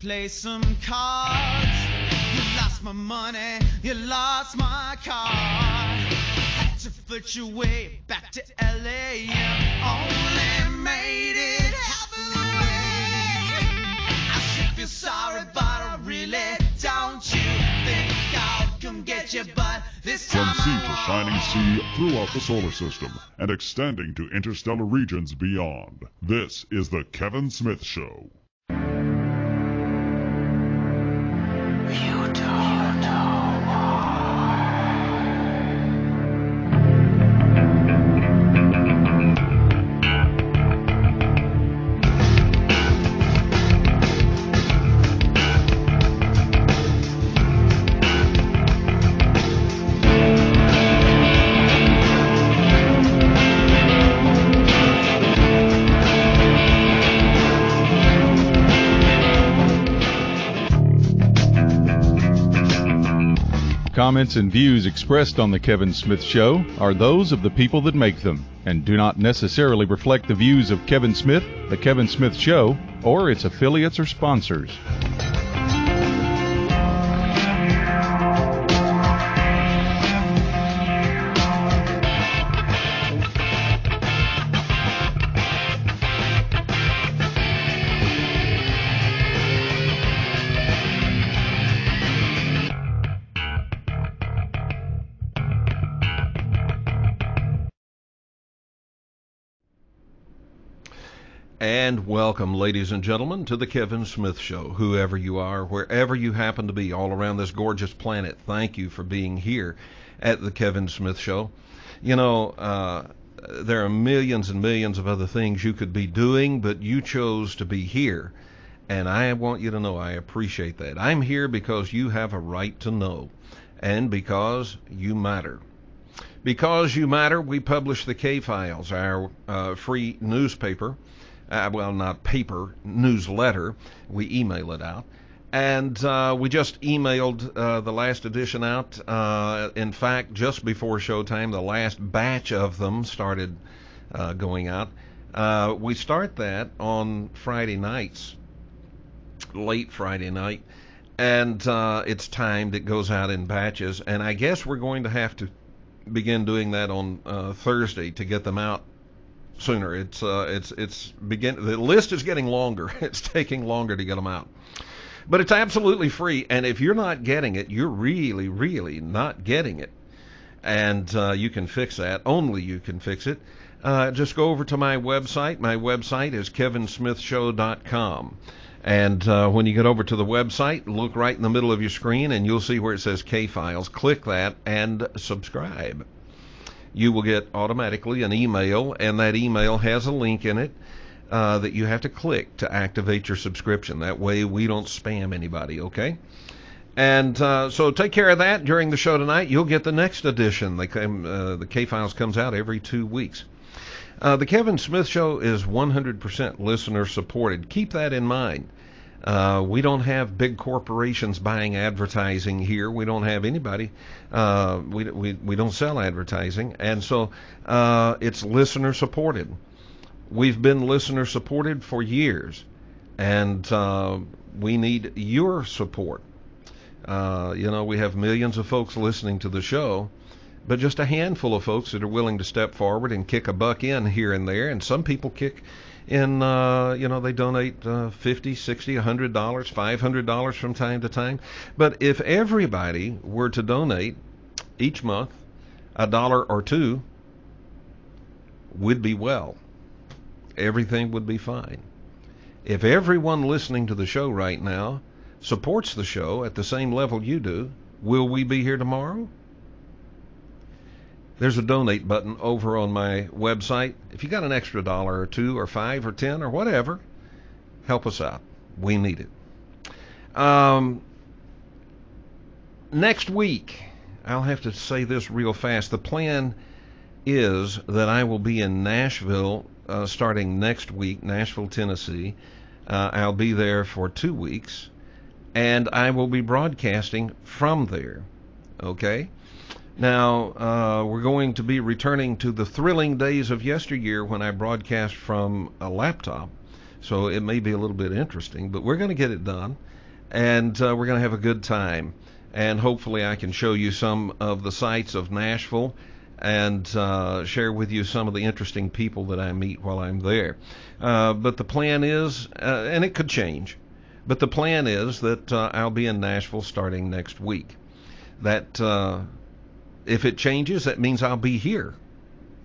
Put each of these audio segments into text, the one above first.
play some cards. You lost my money, you lost my car. Had to foot your way back to LA. You only made it half of the way. I should feel sorry, but I really don't. You think I'll come get you, but this time From sea to shining sea throughout the solar system and extending to interstellar regions beyond. This is The Kevin Smith Show. Comments and views expressed on The Kevin Smith Show are those of the people that make them and do not necessarily reflect the views of Kevin Smith, The Kevin Smith Show, or its affiliates or sponsors. And welcome, ladies and gentlemen, to the Kevin Smith Show. Whoever you are, wherever you happen to be, all around this gorgeous planet, thank you for being here at the Kevin Smith Show. You know, there are millions and millions of other things you could be doing, but you chose to be here. And I want you to know I appreciate that. I'm here because you have a right to know, and because you matter. Because you matter, we publish the K-Files, our free newspaper. Well, not paper, newsletter. We email it out. And we just emailed the last edition out. In fact, just before showtime, the last batch of them started going out. We start that on Friday nights, late Friday night. And it's timed. It goes out in batches. And I guess we're going to have to begin doing that on Thursday to get them out sooner. The list is getting longer. It's taking longer to get them out. But it's absolutely free, and if you're not getting it, you're really, really not getting it. And you can fix that. Only you can fix it. Just go over to my website. My website is kevinsmithshow.com. And when you get over to the website, look right in the middle of your screen, and you'll see where it says K-Files. Click that and subscribe. You will get automatically an email, and that email has a link in it that you have to click to activate your subscription. That way we don't spam anybody, okay? And so take care of that during the show tonight. You'll get the next edition. The K-Files comes out every 2 weeks. The Kevin Smith Show is 100% listener supported. Keep that in mind. We don't have big corporations buying advertising here. We don't have anybody. We don't sell advertising, and so it's listener supported. We've been listener supported for years, and we need your support. We have millions of folks listening to the show, but just a handful of folks that are willing to step forward and kick a buck in here and there, and some people kick in, they donate $50, $60, $100, $500 from time to time. But if everybody were to donate each month $1 or $2, we'd be well. Everything would be fine. If everyone listening to the show right now supports the show at the same level you do, will we be here tomorrow? There's a donate button over on my website. If you got an extra $1 or $2 or $5 or $10 or whatever, help us out. We need it. Next week, I'll have to say this real fast. The plan is that I will be in Nashville starting next week, Nashville, Tennessee. I'll be there for 2 weeks, and I will be broadcasting from there. Okay? Now, we're going to be returning to the thrilling days of yesteryear when I broadcast from a laptop, so it may be a little bit interesting, but we're going to get it done. and we're going to have a good time. And hopefully I can show you some of the sights of Nashville and share with you some of the interesting people that I meet while I'm there. But the plan is, and it could change, but the plan is that I'll be in Nashville starting next week. That if it changes, that means I'll be here.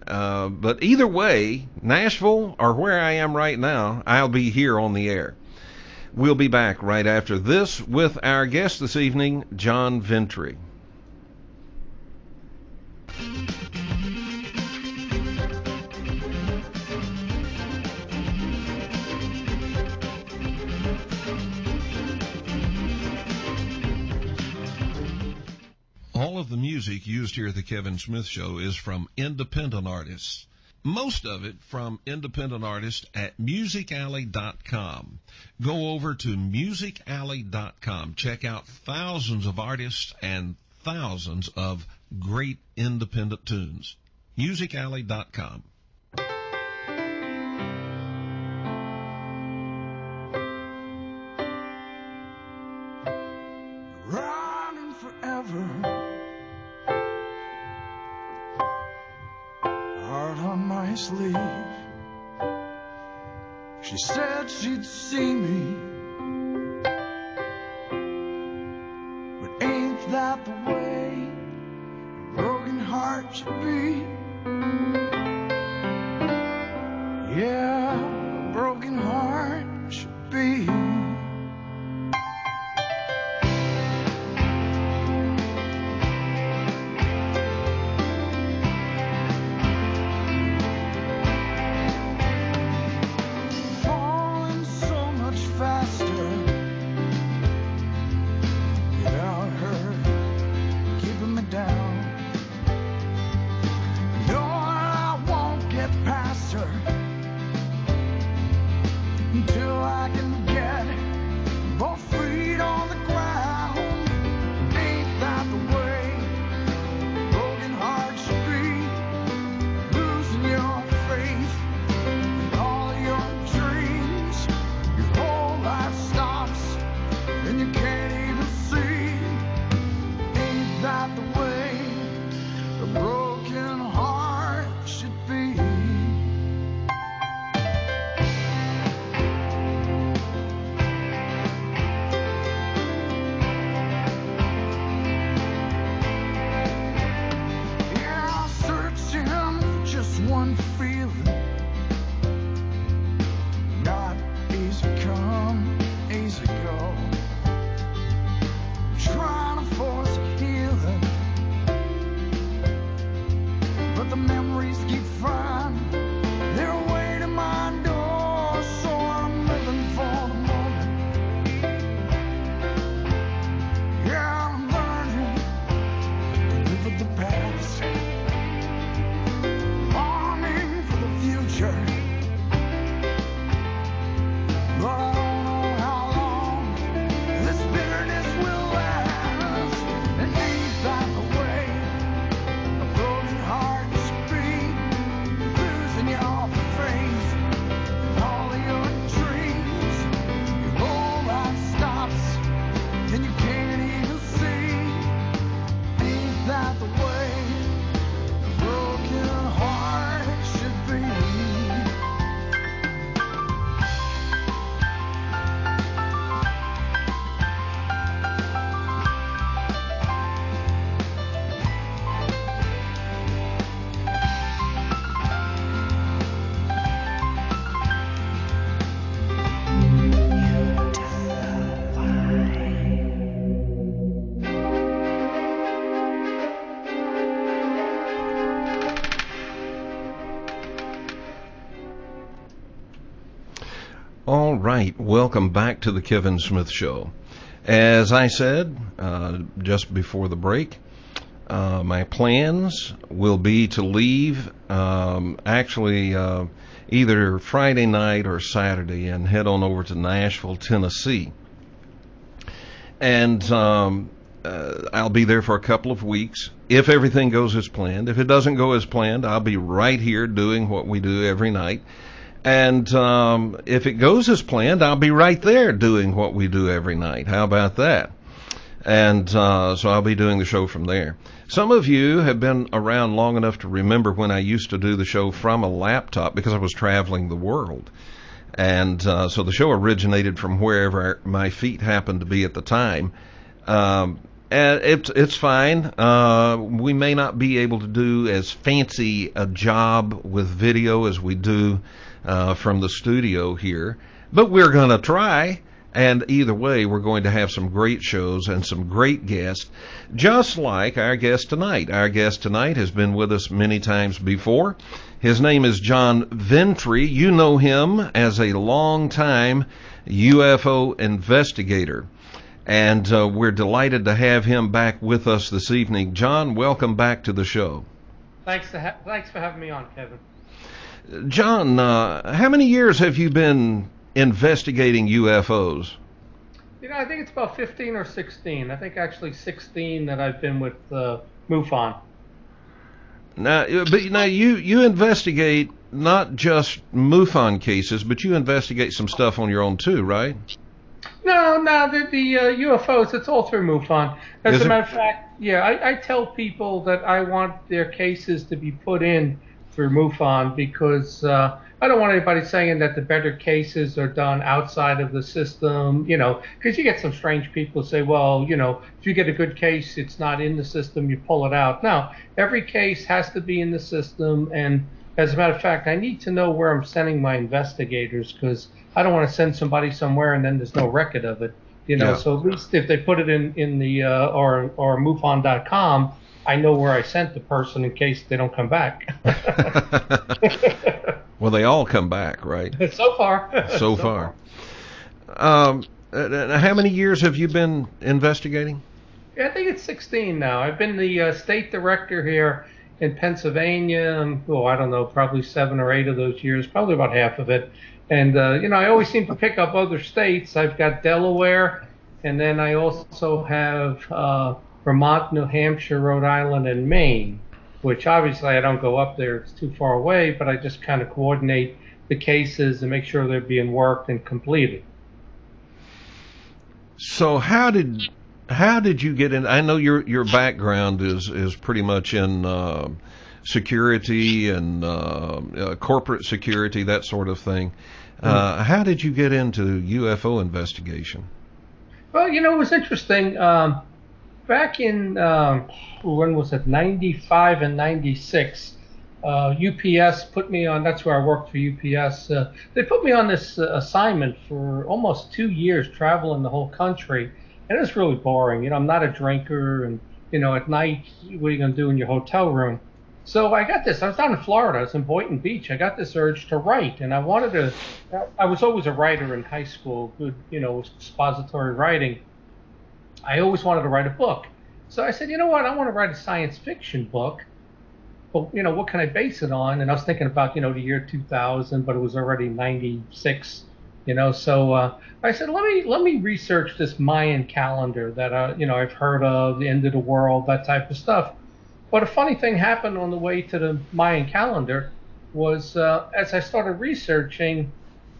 But either way, Nashville or where I am right now, I'll be here on the air. We'll be back right after this with our guest this evening, John Ventre. All of the music used here at the Kevin Smith Show is from independent artists. Most of it from independent artists at musicalley.com. Go over to musicalley.com. Check out thousands of artists and thousands of great independent tunes. musicalley.com. Running forever, heart on my sleeve. She said she'd see me, but ain't that the way a broken heart should be? Yeah, a broken heart should be. All right, welcome back to the Kevin Smith Show. As I said just before the break, my plans will be to leave either Friday night or Saturday and head on over to Nashville, Tennessee. And I'll be there for a couple of weeks if everything goes as planned. If it doesn't go as planned, I'll be right here doing what we do every night. And if it goes as planned, I'll be right there doing what we do every night. How about that? And so I'll be doing the show from there. Some of you have been around long enough to remember when I used to do the show from a laptop because I was traveling the world. And so the show originated from wherever my feet happened to be at the time. And it's fine. We may not be able to do as fancy a job with video as we do from the studio here, but we're going to try. And either way, we're going to have some great shows and some great guests, just like our guest tonight. Our guest tonight has been with us many times before. His name is John Ventre. You know him as a long-time UFO investigator. And we're delighted to have him back with us this evening. John, welcome back to the show. Thanks for having me on, Kevin. John, how many years have you been investigating UFOs? I think it's about 15 or 16. I think actually 16 that I've been with MUFON. Now you investigate not just MUFON cases, but you investigate some stuff on your own too, right? No, the UFOs, it's all through MUFON. As a matter of fact, yeah, I tell people that I want their cases to be put in through MUFON because I don't want anybody saying that the better cases are done outside of the system, because you get some strange people who say, well, if you get a good case, it's not in the system, you pull it out. No, every case has to be in the system, and as a matter of fact, I need to know where I'm sending my investigators because I don't want to send somebody somewhere and then there's no record of it. Yeah. So at least if they put it in the or MUFON.com, I know where I sent the person in case they don't come back. Well, they all come back, right? So far. So far. How many years have you been investigating? Yeah, I think it's 16 now. I've been the state director here in Pennsylvania. I don't know, probably 7 or 8 of those years, probably about half of it. And, I always seem to pick up other states. I've got Delaware, and then I also have Vermont, New Hampshire, Rhode Island, and Maine, which obviously I don't go up there. It's too far away, but I just kind of coordinate the cases and make sure they're being worked and completed. So how did you get in? I know your background is pretty much in security and corporate security, that sort of thing. How did you get into UFO investigation? Well, it was interesting. Back in, when was it, 95 and 96, UPS put me on, that's where I worked for UPS. They put me on this assignment for almost 2 years traveling the whole country. And it was really boring. I'm not a drinker. And, at night, what are you going to do in your hotel room? So I got this. I was down in Florida. I was in Boynton Beach. I got this urge to write. And I was always a writer in high school, good, expository writing. I always wanted to write a book. So I said, I want to write a science fiction book. But, what can I base it on? And I was thinking about, the year 2000, but it was already 96, So I said, let me research this Mayan calendar that, I've heard of, the end of the world, that type of stuff. But a funny thing happened on the way to the Mayan calendar was as I started researching,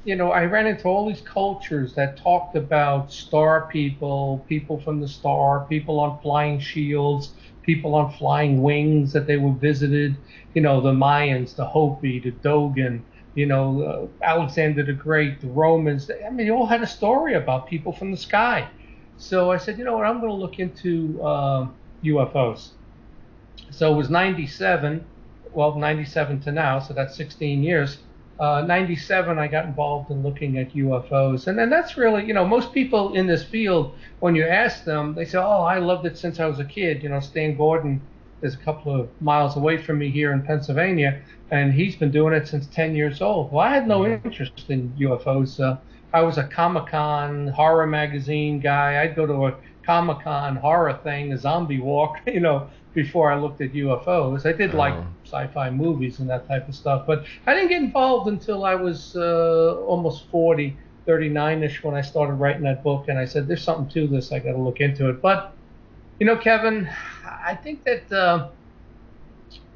I ran into all these cultures that talked about star people, people from the star, people on flying shields, people on flying wings that they were visited, the Mayans, the Hopi, the Dogon, Alexander the Great, the Romans. They all had a story about people from the sky. So I said, I'm going to look into UFOs. So it was 97 to now, so that's 16 years. 97, I got involved in looking at UFOs. And then that's really, most people in this field, when you ask them, they say, oh, I loved it since I was a kid. Stan Gordon is a couple of miles away from me here in Pennsylvania, and he's been doing it since 10 years old. Well, I had no interest in UFOs. I was a Comic-Con horror magazine guy. I'd go to a Comic-Con horror thing, a zombie walk, before I looked at UFOs. I did like sci-fi movies and that type of stuff, but I didn't get involved until I was almost 40, 39-ish when I started writing that book, and I said, there's something to this, I got to look into it. But, Kevin, I think that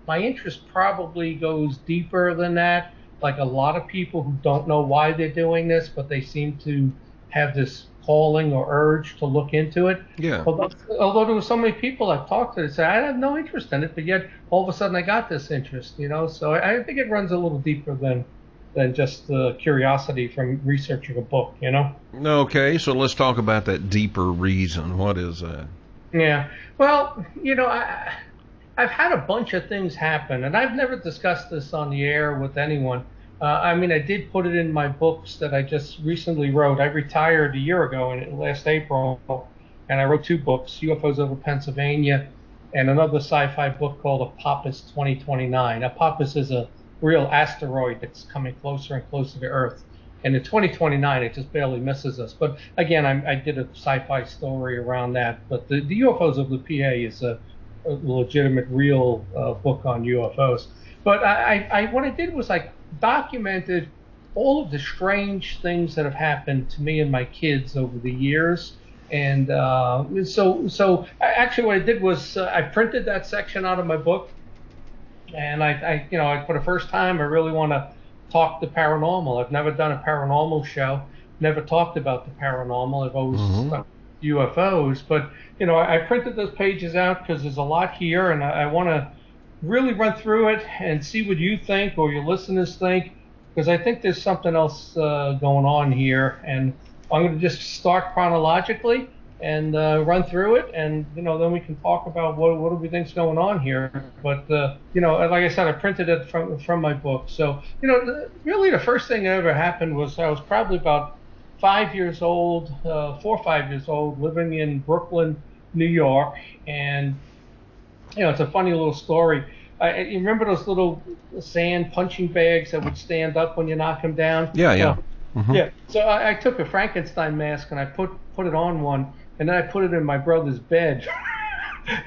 my interest probably goes deeper than that. like a lot of people who don't know why they're doing this, but they seem to have this calling or urge to look into it. Yeah. Although there were so many people I've talked to that say I have no interest in it, but yet all of a sudden I got this interest, So I think it runs a little deeper than just curiosity from researching a book, Okay, so let's talk about that deeper reason. What is that? Yeah. Well, I've had a bunch of things happen, and I've never discussed this on the air with anyone. I did put it in my books that I just recently wrote. I retired a year ago, last April, and I wrote 2 books, UFOs over Pennsylvania, and another sci-fi book called Apophis 2029. Apophis is a real asteroid that's coming closer and closer to Earth. And in 2029, it just barely misses us. But again, I did a sci-fi story around that. But the UFOs of the PA is a legitimate, real book on UFOs. But what I did was I documented all of the strange things that have happened to me and my kids over the years. And so actually what I did was I printed that section out of my book. And for the first time, I really want to talk the paranormal. I've never done a paranormal show, never talked about the paranormal. I've always stuck with UFOs. But, I printed those pages out because there's a lot here, and I want to really run through it and see what you think or your listeners think, because I think there's something else going on here. And I'm going to just start chronologically and run through it, and then we can talk about what do we think's going on here. But like I said, I printed it from my book. So really the first thing that ever happened was I was probably about 5 years old, 4 or 5 years old, living in Brooklyn, New York, and it's a funny little story. You remember those little sand punching bags that would stand up when you knock them down? Yeah. Yeah. So I took a Frankenstein mask and I put it on one, and then I put it in my brother's bed,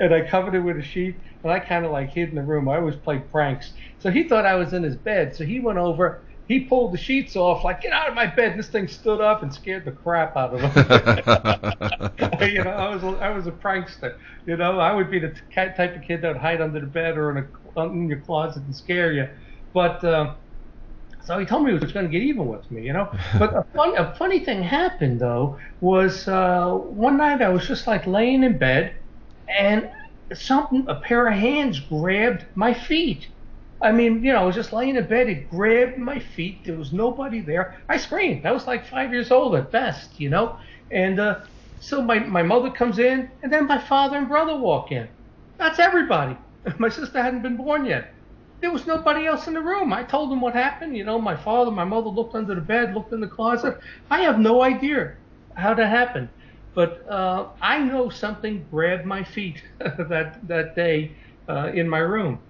and I covered it with a sheet, and I kind of hid in the room. I always played pranks. So he thought I was in his bed. So he went over, he pulled the sheets off, get out of my bed. And this thing stood up and scared the crap out of him. I was a prankster. I would be the type of kid that would hide under the bed or in your closet and scare you. But so he told me he was going to get even with me, But a funny thing happened, though, was one night I was just laying in bed, and a pair of hands grabbed my feet. I was just laying in bed. It grabbed my feet. There was nobody there. I screamed. I was 5 years old at best, And so my mother comes in, and then my father and brother walk in. That's everybody. My sister hadn't been born yet. There was nobody else in the room. I told them what happened. My father, my mother looked under the bed, looked in the closet. I have no idea how that happened. But I know something grabbed my feet that day in my room.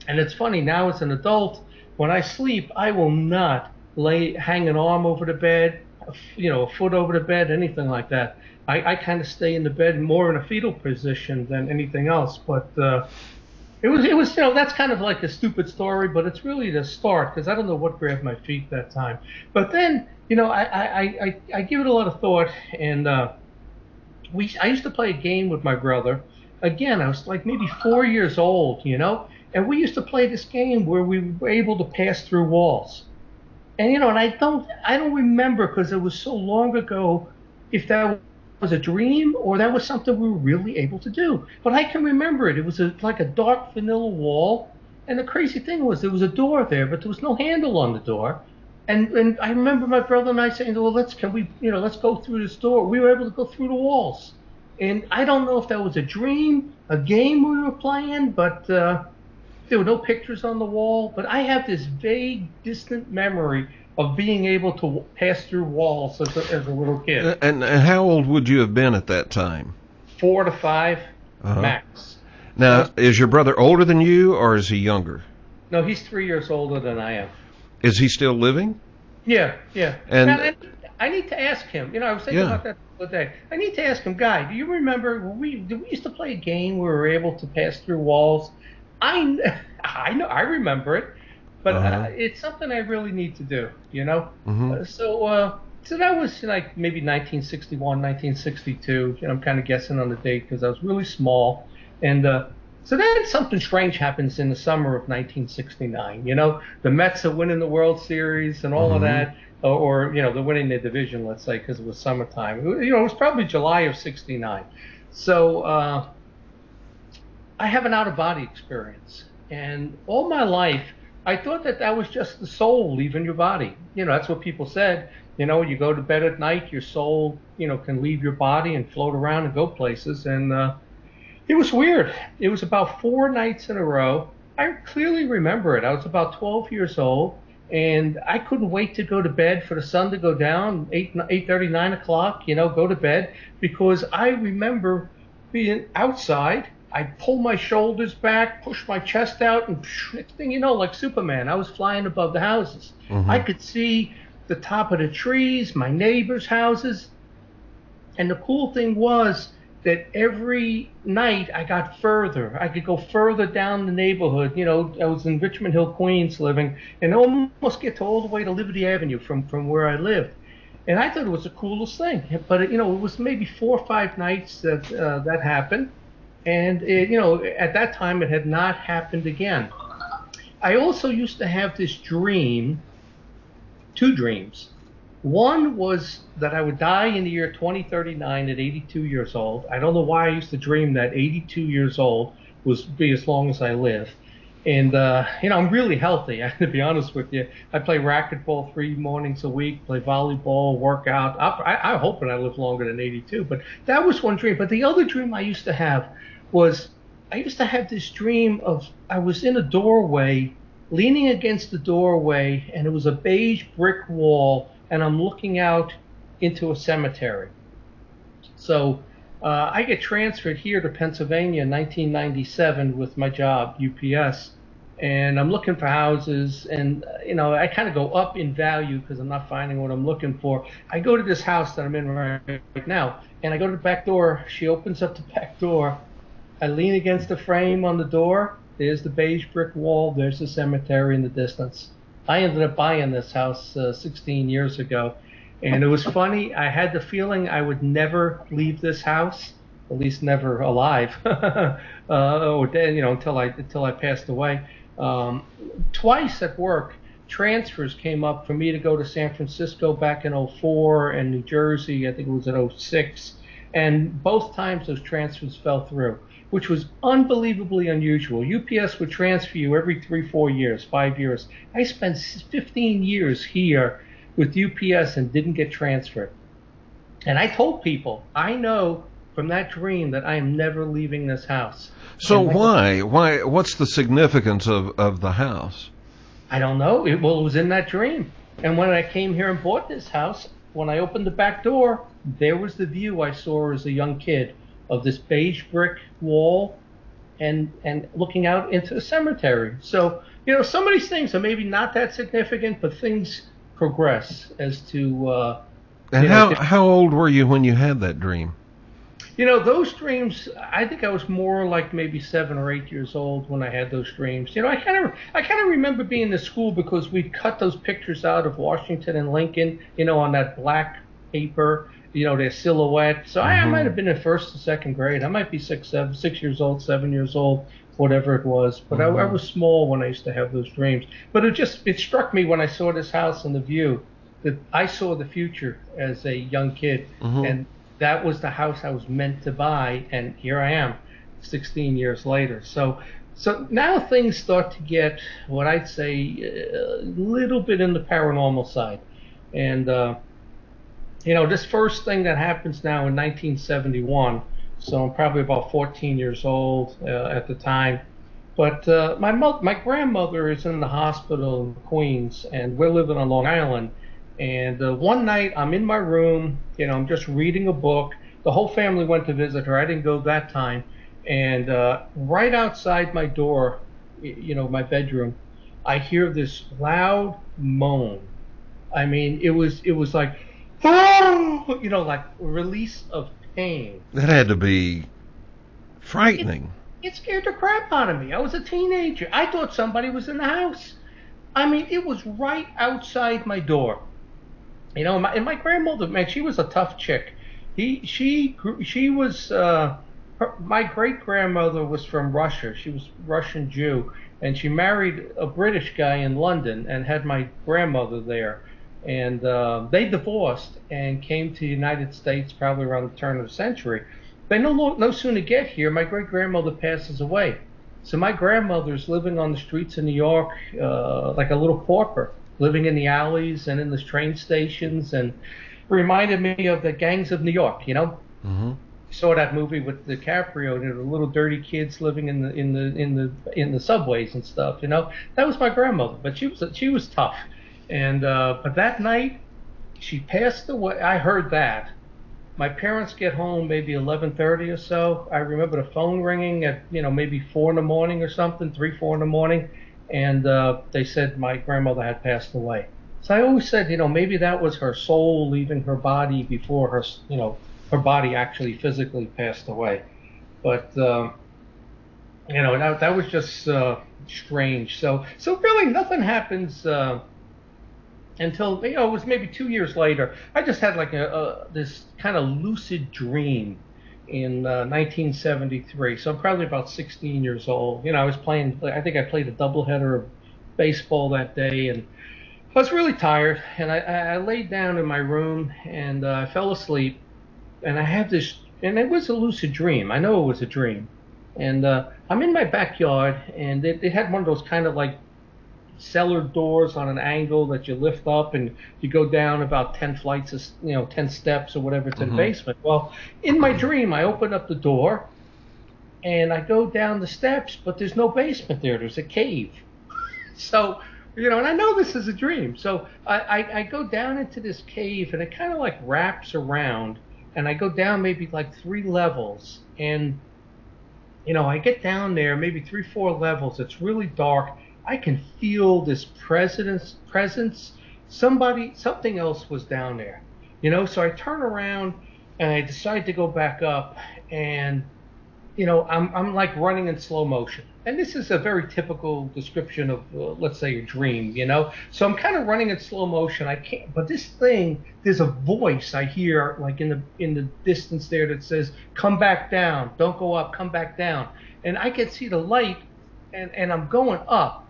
And it's funny, now as an adult, when I sleep, I will not hang an arm over the bed, a foot over the bed, anything like that. I kind of stay in the bed more in a fetal position than anything else. But it was that's kind of a stupid story, but it's really the start, because I don't know what grabbed my feet that time. But then, I give it a lot of thought, and I used to play a game with my brother. Again, I was maybe 4 years old, and we used to play this game where we were able to pass through walls. And, and I don't remember, because it was so long ago, if that was a dream or that was something we were really able to do. But I can remember it. It was like a dark vanilla wall, and the crazy thing was there was a door there, but there was no handle on the door. And I remember my brother and I saying, well, let's go through this door. We were able to go through the walls. And I don't know if that was a dream, a game we were playing, but there were no pictures on the wall. But I have this vague, distant memory of being able to pass through walls as a little kid. And how old would you have been at that time? 4 to 5, max. Now, is your brother older than you, or is he younger? No, he's 3 years older than I am. Is he still living? Yeah. And now, I need to ask him. I was thinking about that the other day. I need to ask him, Guy, do you remember we used to play a game where we were able to pass through walls? I know, I remember it. But it's something I really need to do, So that was maybe 1961, 1962. I'm kind of guessing on the date because I was really small. And So then something strange happens in the summer of 1969. The Mets are winning the World Series and all of that, or they're winning the division, let's say, because it was summertime. It was probably July of '69. So I have an out-of-body experience, and all my life I thought that was just the soul leaving your body. That's what people said. You go to bed at night, your soul, can leave your body and float around and go places. And it was weird. It was about 4 nights in a row. I clearly remember it. I was about 12 years old, and I couldn't wait to go to bed for the sun to go down, 8:30, 9 o'clock, go to bed, because I remember being outside. I'd pull my shoulders back, push my chest out, and next thing you know, like Superman, I was flying above the houses. I could see the top of the trees, my neighbors' houses. And the cool thing was that every night I got further. I could go further down the neighborhood. I was in Richmond Hill, Queens living, and almost get to all the way to Liberty Avenue from where I lived. And I thought it was the coolest thing. But, it was maybe 4 or 5 nights that happened. And, at that time, it had not happened again. I also used to have this dream, 2 dreams. One was that I would die in the year 2039 at 82 years old. I don't know why I used to dream that 82 years old would be as long as I live. And, I'm really healthy, to be honest with you. I play racquetball 3 mornings a week, play volleyball, work out. I'm hoping I live longer than 82, but that was one dream. But the other dream I used to have was I used to have this dream of I was in a doorway, leaning against the doorway, and it was a beige brick wall, and I'm looking out into a cemetery. So I get transferred here to Pennsylvania in 1997 with my job, UPS, and I'm looking for houses, and I kind of go up in value because I'm not finding what I'm looking for. I go to this house that I'm in right now, and I go to the back door. She opens up the back door. I lean against the frame on the door. There's the beige brick wall. There's the cemetery in the distance. I ended up buying this house 16 years ago, and it was funny. I had the feeling I would never leave this house, at least never alive, or then, until I passed away. Twice at work, transfers came up for me to go to San Francisco back in '04 and New Jersey. I think it was in '06, and both times those transfers fell through, which was unbelievably unusual. UPS would transfer you every 3-4 years, 5 years. I spent 15 years here with UPS and didn't get transferred. And I told people, I know from that dream that I am never leaving this house. So why? What's the significance of the house? I don't know. It was in that dream. And when I came here and bought this house, when I opened the back door, there was the view I saw as a young kid of this beige brick wall and looking out into the cemetery. So, some of these things are maybe not that significant, but things progress as to... and how old were you when you had that dream? Those dreams, I think I was more like maybe 7 or 8 years old when I had those dreams. I kind of remember being in school because we cut those pictures out of Washington and Lincoln, on that black paper, their silhouette. So I might have been in 1st or 2nd grade. I might be 6 years old, 7 years old, whatever it was. But I was small when I used to have those dreams. But it struck me when I saw this house and the view that I saw the future as a young kid. And that was the house I was meant to buy, and here I am, 16 years later. So now things start to get what I'd say a little bit in the paranormal side. And, this first thing that happens now in 1971, so I'm probably about 14 years old at the time. But my grandmother is in the hospital in Queens, and we're living on Long Island. And one night I'm in my room, I'm just reading a book. The whole family went to visit her. I didn't go that time. And right outside my door, my bedroom, I hear this loud moan. I mean, it was like, like release of pain. That had to be frightening. It scared the crap out of me. I was a teenager. I thought somebody was in the house. I mean, it was right outside my door. My grandmother, man, she was a tough chick. She was My great grandmother was from Russia. She was Russian Jew, and she married a British guy in London and had my grandmother there. And they divorced and came to the United States probably around the turn of the century. They no sooner get here, my great grandmother passes away. So my grandmother's living on the streets of New York like a little pauper, living in the alleys and in the train stations, and reminded me of the Gangs of New York. Mm-hmm. Saw that movie with DiCaprio, the little dirty kids living in the subways and stuff. That was my grandmother, but she was tough. And but that night she passed away. I heard that. My parents get home maybe 11:30 or so. I remember the phone ringing at maybe 4 in the morning or something, 3, 4 in the morning, and they said my grandmother had passed away. So I always said, maybe that was her soul leaving her body before her body actually physically passed away. But that was just strange. So really nothing happens until it was maybe 2 years later. I just had like this kind of lucid dream in 1973. So I'm probably about 16 years old. I was playing. I think I played a doubleheader of baseball that day, and I was really tired. And I laid down in my room and I fell asleep. And I had this, and it was a lucid dream. I know it was a dream. And I'm in my backyard, and they had one of those kind of like cellar doors on an angle that you lift up, and you go down about 10 flights of, 10 steps or whatever to the basement. Well, in my dream, I open up the door, and I go down the steps, but there's no basement there. There's a cave. So, and I know this is a dream. So I go down into this cave, and it kind of like wraps around. And I go down maybe like 3 levels, and I get down there maybe 3, 4 levels. It's really dark. I can feel this presence. Something else was down there, So I turn around and I decide to go back up, and I'm like running in slow motion. And this is a very typical description of, let's say, a dream, So I'm kind of running in slow motion. I can't, but this thing, there's a voice I hear like in the distance there that says, "Come back down, don't go up, come back down." And I can see the light, and I'm going up.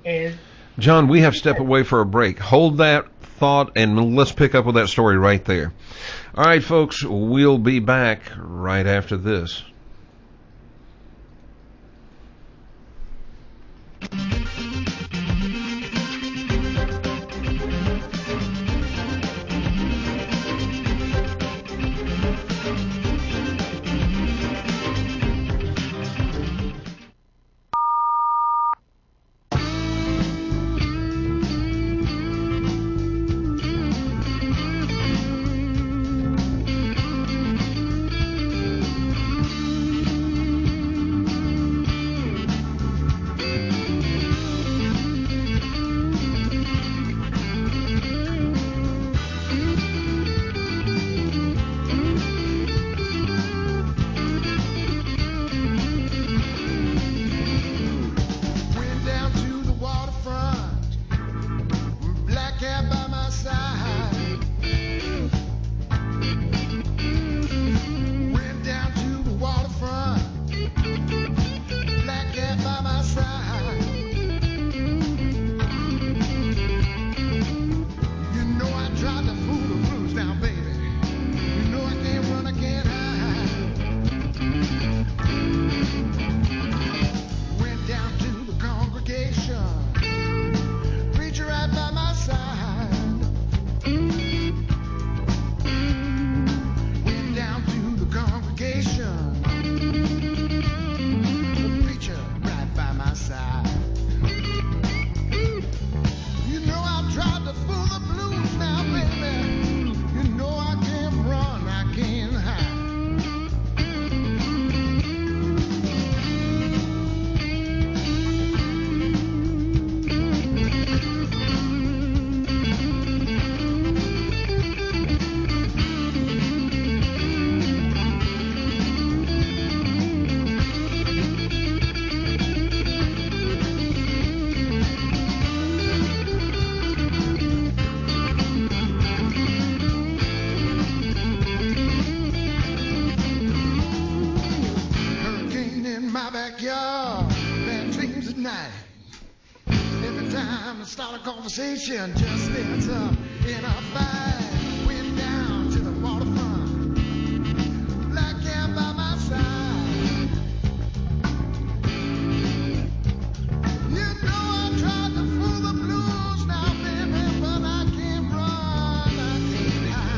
And John, we have to step away for a break. Hold that thought, and let's pick up with that story right there. All right, folks, we'll be back right after this. time to start a conversation. Just lit up in a fire. Went down to the waterfront. Black cat by my side. You know I tried to fool the blues now, baby, but I can't run, I can't hide.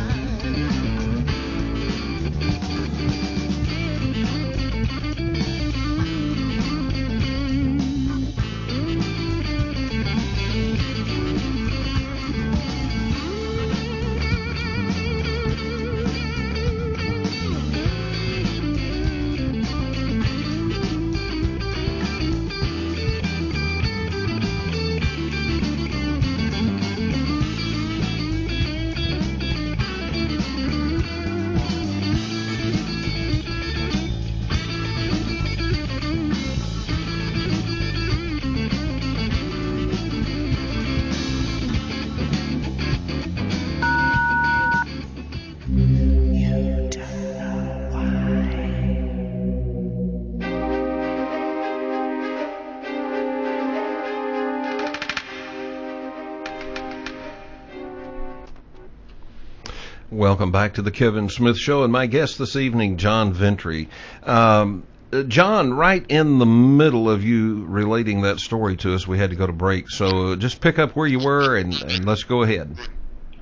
Welcome back to the Kevin Smith Show, and my guest this evening, John Ventre. John, right in the middle of you relating that story to us, we had to go to break, so just pick up where you were and let's go ahead.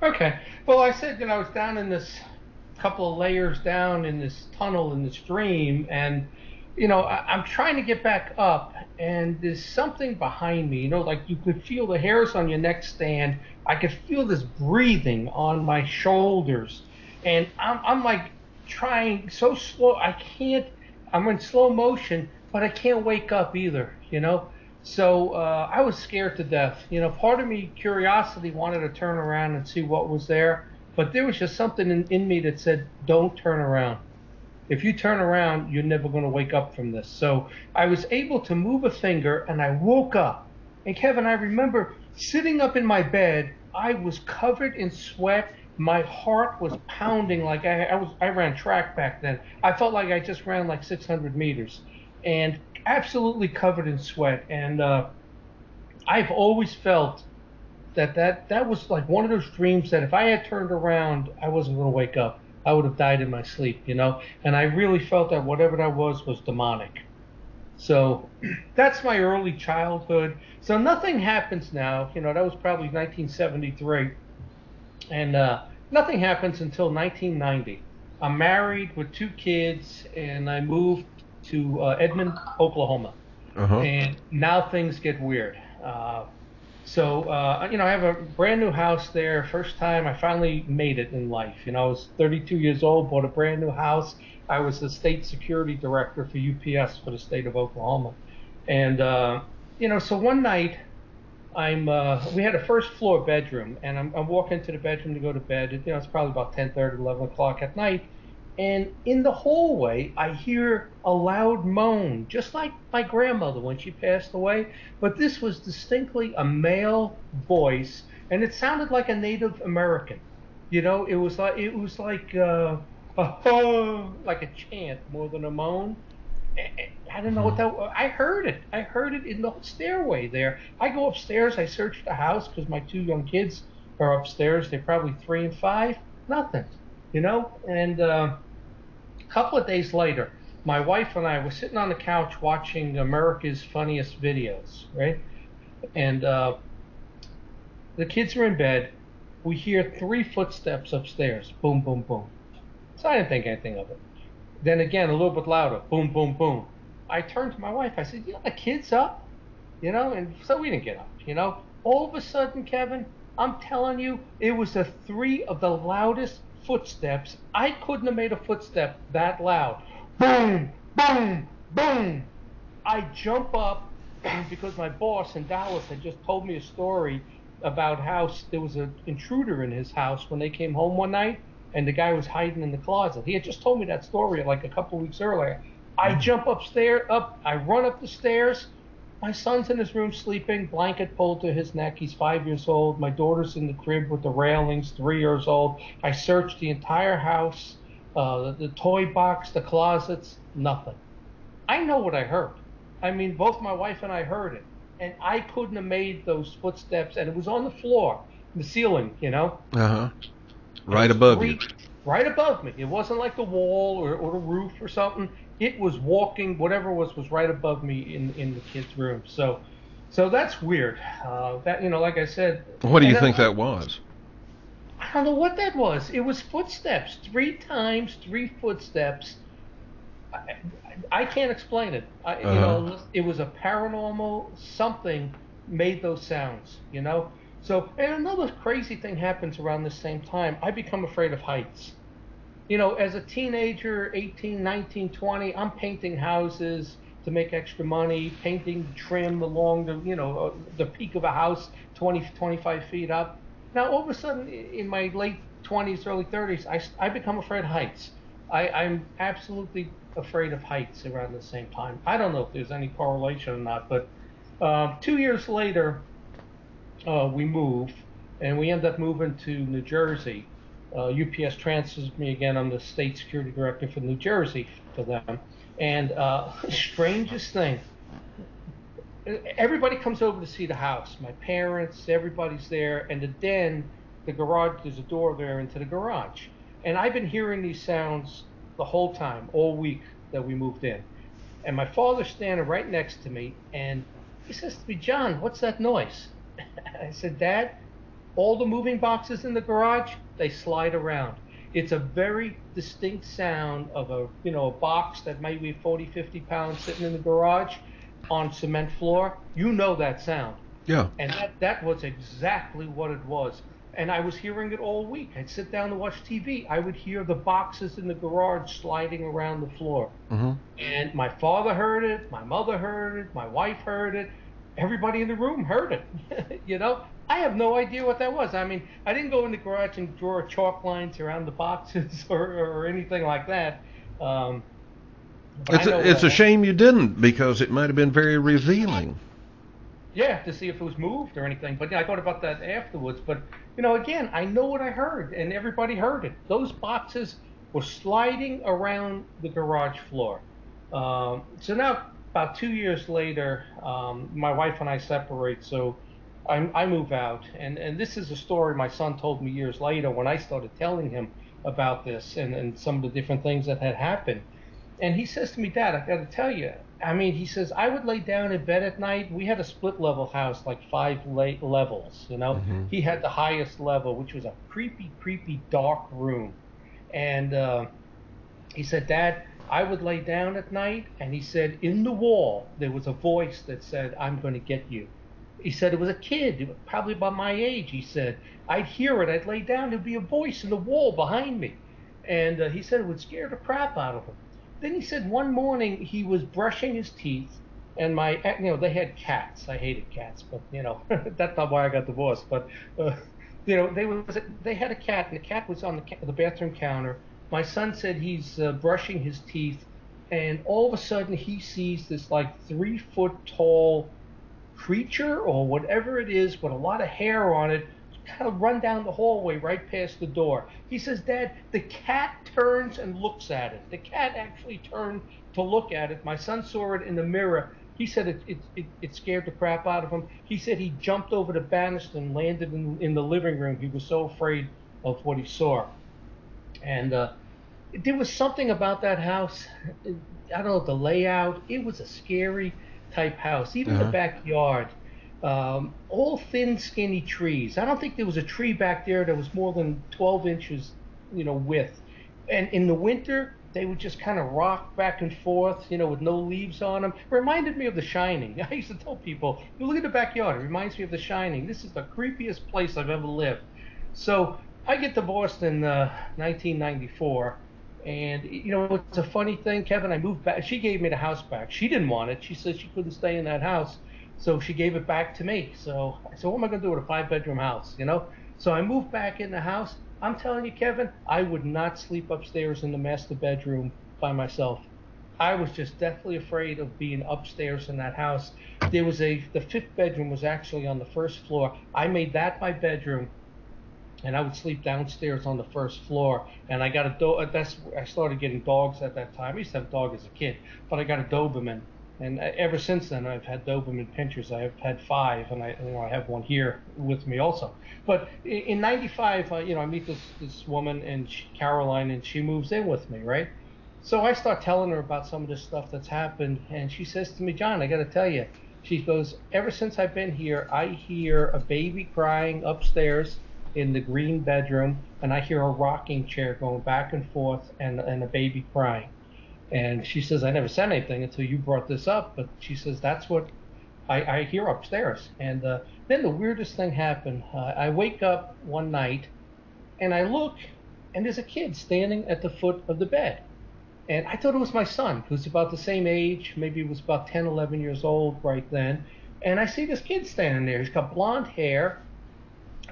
Okay. Well, I said, I was down in this couple of layers down in this tunnel in this stream, and I'm trying to get back up, and there's something behind me, like you could feel the hairs on your neck stand. I could feel this breathing on my shoulders, and I'm like trying so slow. I'm in slow motion, but I can't wake up either, So I was scared to death. Part of me, curiosity, wanted to turn around and see what was there, but there was just something in me that said, don't turn around. If you turn around, you're never going to wake up from this. So I was able to move a finger, and I woke up. And Kevin, I remember sitting up in my bed. I was covered in sweat. My heart was pounding like I ran track back then. I felt like I just ran like 600 meters, and absolutely covered in sweat. And I've always felt that was like one of those dreams that if I had turned around, I wasn't going to wake up. I would have died in my sleep, And I really felt that whatever that was demonic. So that's my early childhood. So nothing happens now. That was probably 1973. And nothing happens until 1990. I'm married with 2 kids, and I moved to Edmond, Oklahoma. Uh-huh. And now things get weird. I have a brand new house there. First time I finally made it in life. I was 32 years old, bought a brand new house. I was the state security director for UPS for the state of Oklahoma. And, so one night we had a first floor bedroom, and I'm walking into the bedroom to go to bed. It's probably about 10:30, 11 o'clock at night. And in the hallway, I hear a loud moan, just like my grandmother when she passed away. But this was distinctly a male voice, and it sounded like a Native American. It was like like a chant more than a moan. I don't know what that was. I heard it. I heard it in the stairway there. I go upstairs. I search the house because my 2 young kids are upstairs. They're probably 3 and 5. Nothing, And a couple of days later, my wife and I were sitting on the couch watching America's Funniest Videos, right? And the kids are in bed. We hear 3 footsteps upstairs. Boom, boom, boom. So I didn't think anything of it. Then again, a little bit louder. Boom, boom, boom. I turned to my wife. I said, the kid's up? And so we didn't get up, All of a sudden, Kevin, I'm telling you, it was 3 of the loudest footsteps. I couldn't have made a footstep that loud. Boom, boom, boom. I jump up because my boss in Dallas had just told me a story about how there was an intruder in his house when they came home one night, and the guy was hiding in the closet. He had just told me that story like a couple of weeks earlier. I jump I run up the stairs. My son's in his room sleeping, blanket pulled to his neck. He's 5 years old. My daughter's in the crib with the railings, 3 years old. I searched the entire house, the toy box, the closets, nothing. I know what I heard. Both my wife and I heard it. and I couldn't have made those footsteps, and it was on the floor, the ceiling, Right above you. Right above me. It wasn't like the wall or the roof or something. It was walking, whatever was right above me in the kid's room. So that's weird. That like I said. What do you think that was? I don't know what that was. It was footsteps. 3 times, 3 footsteps. I can't explain it. It was a paranormal something made those sounds. So, and another crazy thing happens around the same time. I become afraid of heights. As a teenager, 18, 19, 20, I'm painting houses to make extra money, painting trim along the peak of a house, 20, 25 feet up. Now, all of a sudden, in my late 20s, early 30s, I become afraid of heights. I'm absolutely afraid of heights around the same time. I don't know if there's any correlation or not, but 2 years later, we moved, and we ended up moving to New Jersey. UPS transfers me again. I'm the state security director for New Jersey for them. And strangest thing, everybody comes over to see the house. My parents, everybody's there, and the den, the garage, there's a door there into the garage. And I've been hearing these sounds the whole time, all week that we moved in. And my father's standing right next to me, and he says to me, "John, what's that noise?" I said, "Dad, all the moving boxes in the garage, they slide around. It's a very distinct sound of a box that might be 40, 50 pounds sitting in the garage on cement floor. You know that sound." Yeah. And that was exactly what it was. And I was hearing it all week. I'd sit down to watch TV. I would hear the boxes in the garage sliding around the floor. Mm-hmm. And my father heard it, my mother heard it, my wife heard it. Everybody in the room heard it. I have no idea what that was. I mean, I didn't go in the garage and draw chalk lines around the boxes or anything like that. It's a shame you didn't, because it might have been very revealing. Yeah, to see if it was moved or anything. But I thought about that afterwards. But, again, I know what I heard, and everybody heard it. Those boxes were sliding around the garage floor. So now, about 2 years later, my wife and I separate, so I move out. And this is a story my son told me years later when I started telling him about this and some of the different things that had happened. And he says to me, "Dad, I got to tell you," he says, "I would lay down in bed at night." We had a split level house, like 5 levels, Mm-hmm. He had the highest level, which was a creepy, dark room. And he said, "Dad, I would lay down at night," and he said, in the wall, there was a voice that said, "I'm going to get you." He said it was a kid, probably about my age. He said, I'd hear it, I'd lay down, there'd be a voice in the wall behind me. And he said it would scare the crap out of him. Then he said one morning he was brushing his teeth, and they had cats. I hated cats, but that's not why I got divorced. But they had a cat, and the cat was on the bathroom counter. My son said he's brushing his teeth, and all of a sudden he sees this like 3-foot tall creature or whatever it is with a lot of hair on it kind of run down the hallway right past the door. He says, "Dad, the cat turns and looks at it." The cat actually turned to look at it. My son saw it in the mirror. He said it scared the crap out of him. He said he jumped over the banister and landed in the living room. He was so afraid of what he saw. And there was something about that house. I don't know, the layout. It was a scary type house. Even the backyard. All thin, skinny trees. I don't think there was a tree back there that was more than 12 inches, width. And in the winter, they would just kind of rock back and forth, with no leaves on them. It reminded me of The Shining. I used to tell people, look at the backyard. It reminds me of The Shining. This is the creepiest place I've ever lived. So I get divorced in 1994. And, it's a funny thing, Kevin. I moved back. She gave me the house back. She didn't want it. She said she couldn't stay in that house. So she gave it back to me. So I said, what am I going to do with a 5-bedroom house, So I moved back in the house. I'm telling you, Kevin, I would not sleep upstairs in the master bedroom by myself. I was just deathly afraid of being upstairs in that house. The 5th bedroom was actually on the 1st floor. I made that my bedroom, and I would sleep downstairs on the 1st floor. And I got I started getting dogs at that time. I used to have a dog as a kid, but I got a Doberman. And ever since then, I've had Doberman pinschers. I've had 5, and I have one here with me also. But in '95, I meet this woman, and Caroline, and she moves in with me, right? So I start telling her about some of this stuff that's happened, and she says to me, John, I got to tell you, she goes, ever since I've been here, I hear a baby crying upstairs in the green bedroom, and I hear a rocking chair going back and forth, and a baby crying. And she says, I never said anything until you brought this up, but she says, that's what I hear upstairs. And then the weirdest thing happened. I wake up one night, and I look, and there's a kid standing at the foot of the bed. And I thought it was my son, who's about the same age. Maybe he was about 10, 11 years old right then. And I see this kid standing there. He's got blonde hair,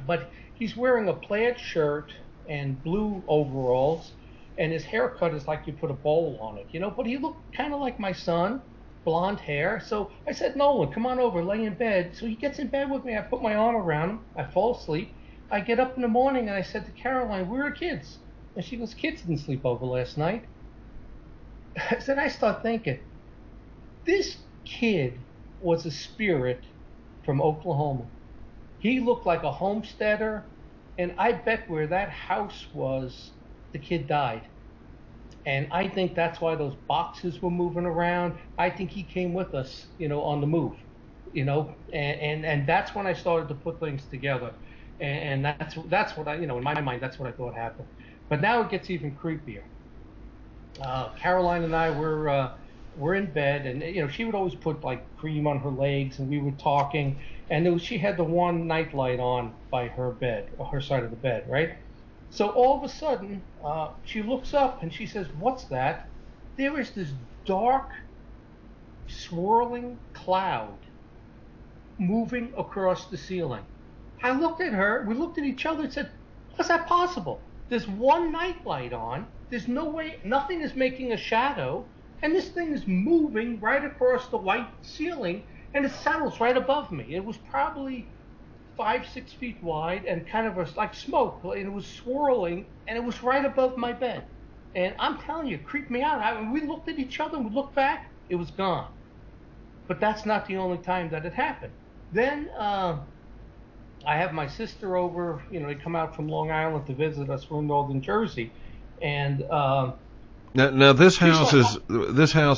but he's wearing a plaid shirt and blue overalls. And his haircut is like you put a bowl on it, But he looked kind of like my son, blonde hair. So I said, Nolan, come on over, lay in bed. So he gets in bed with me. I put my arm around him. I fall asleep. I get up in the morning, and I said to Caroline, where are kids? And she goes, kids didn't sleep over last night. Then I start thinking, this kid was a spirit from Oklahoma. He looked like a homesteader, and I bet where that house was, the kid died. And I think that's why those boxes were moving around. I think he came with us, on the move, and that's when I started to put things together. And that's what I, in my mind, that's what I thought happened. But now it gets even creepier. Caroline and I were in bed, and she would always put like cream on her legs, and we were talking, and she had the one nightlight on by her bed, or her side of the bed, right? So all of a sudden, she looks up and she says, "What's that?" There is this dark, swirling cloud moving across the ceiling. I looked at her, we looked at each other and said, "How's that possible? There's one nightlight on. There's no way, nothing is making a shadow, and this thing is moving right across the white ceiling, and it settles right above me." It was probably 5-6 feet wide and kind of like smoke, and it was swirling, and it was right above my bed. And I'm telling you, it creeped me out. We looked at each other and we looked back, it was gone. But that's not the only time that it happened. Then I have my sister over, they come out from Long Island to visit us. We're in northern Jersey. And now this house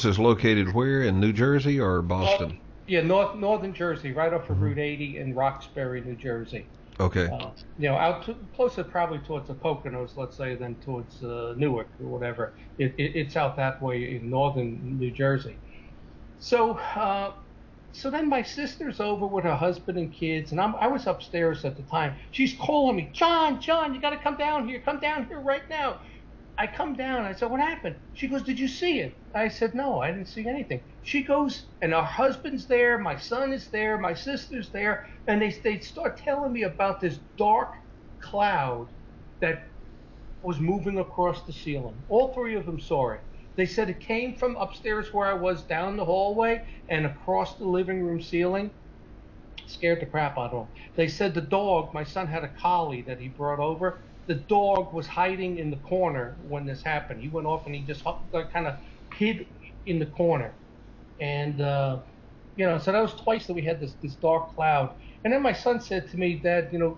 is located where, in New Jersey or Boston? Yeah, northern Jersey, right off of Route 80 in Roxbury, New Jersey. Okay. Out closer probably towards the Poconos, let's say, than towards Newark or whatever. It's out that way in northern New Jersey. So then my sister's over with her husband and kids, and I was upstairs at the time. She's calling me, John, you got to come down here right now. I come down, I said, what happened? She goes, did you see it? I said, no, I didn't see anything. She goes, and her husband's there, my son is there, my sister's there, and they start telling me about this dark cloud that was moving across the ceiling. All 3 of them saw it. They said it came from upstairs where I was, down the hallway, and across the living room ceiling. Scared the crap out of them. They said the dog, my son had a collie that he brought over, the dog was hiding in the corner when this happened. He went off and he just kind of hid in the corner. And, so that was twice that we had this dark cloud. And then my son said to me, Dad, a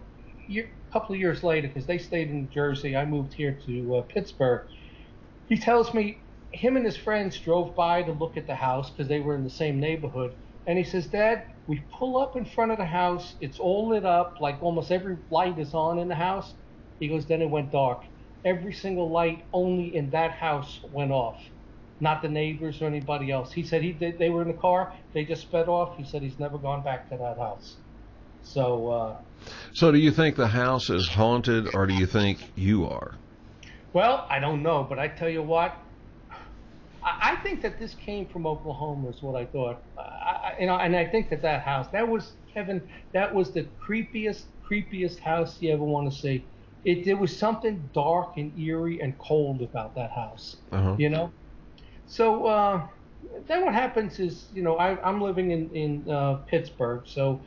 couple of years later, because they stayed in Jersey, I moved here to Pittsburgh. He tells me him and his friends drove by to look at the house because they were in the same neighborhood. And he says, Dad, we pull up in front of the house. It's all lit up, like almost every light is on in the house. He goes, then it went dark. Every single light only in that house went off, not the neighbors or anybody else. He said they were in the car. They just sped off. He said he's never gone back to that house. So do you think the house is haunted, or do you think you are? Well, I don't know, but I tell you what, I think that this came from Oklahoma is what I thought. And I think that house, that was, Kevin, that was the creepiest house you ever want to see. There was something dark and eerie and cold about that house, Uh-huh. So then what happens is, I'm living in Pittsburgh, so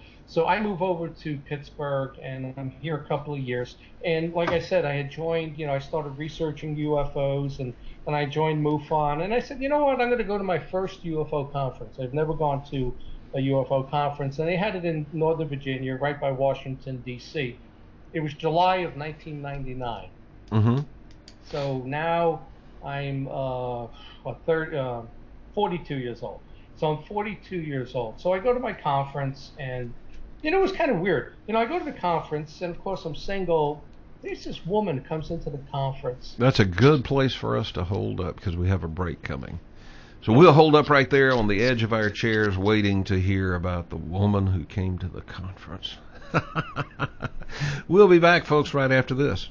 I move over to Pittsburgh, and I'm here a couple of years. And like I said, I had joined, I started researching UFOs, and I joined MUFON, and I said, you know what, I'm going to go to my first UFO conference. I've never gone to a UFO conference, and they had it in Northern Virginia, right by Washington, D.C. It was July of 1999. Mm-hmm. So now I'm 42 years old. So I'm 42 years old. So I go to my conference, and it was kind of weird. I go to the conference, and of course I'm single. There's this woman comes into the conference. That's a good place for us to hold up because we have a break coming. So we'll hold up right there on the edge of our chairs waiting to hear about the woman who came to the conference. We'll be back, folks, right after this.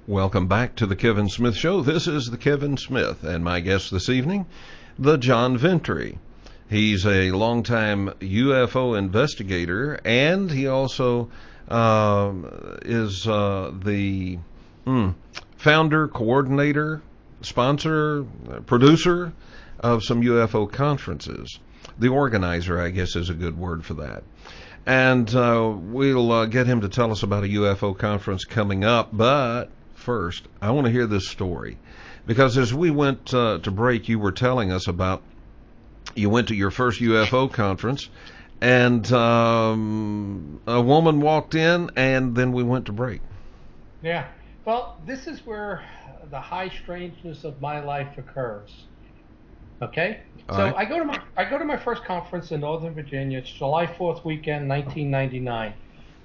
Welcome back to the Kevin Smith Show. This is the Kevin Smith, and my guest this evening, the John Ventre. He's a longtime UFO investigator, and he also is the founder, coordinator, sponsor, producer of some UFO conferences. The organizer, I guess, is a good word for that. And we'll get him to tell us about a UFO conference coming up. But first, I want to hear this story. Because as we went to break, you were telling us about you went to your first UFO conference, and a woman walked in, and then we went to break. Yeah. Well, this is where the high strangeness of my life occurs. Okay? All So right. I go to my first conference in Northern Virginia. It's July 4th weekend, 1999.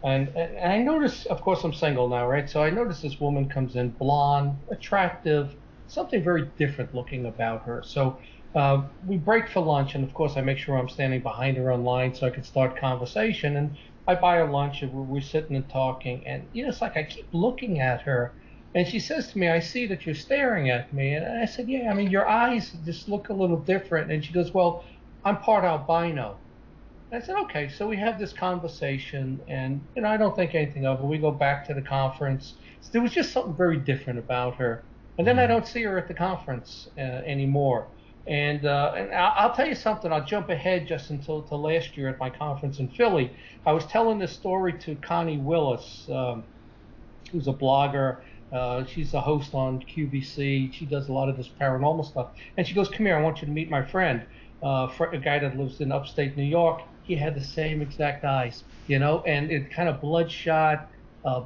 And I notice, of course, I'm single now, right? So I notice this woman comes in, blonde, attractive, something very different looking about her. So we break for lunch, and of course I make sure I'm standing behind her on line so I can start conversation. And I buy her lunch, and we're sitting and talking. And it's like I keep looking at her, and she says to me, "I see that you're staring at me." And I said, "Yeah, I mean, your eyes just look a little different." And she goes, "Well, I'm part albino." I said, "Okay." So we have this conversation, and I don't think anything of it. We go back to the conference. So there was just something very different about her. And then I don't see her at the conference anymore. And I'll tell you something. I'll jump ahead just until to last year at my conference in Philly. I was telling this story to Connie Willis, who's a blogger. She's a host on QVC. She does a lot of this paranormal stuff. And she goes, "Come here, I want you to meet my friend, a guy that lives in upstate New York." He had the same exact eyes, and it kind of bloodshot,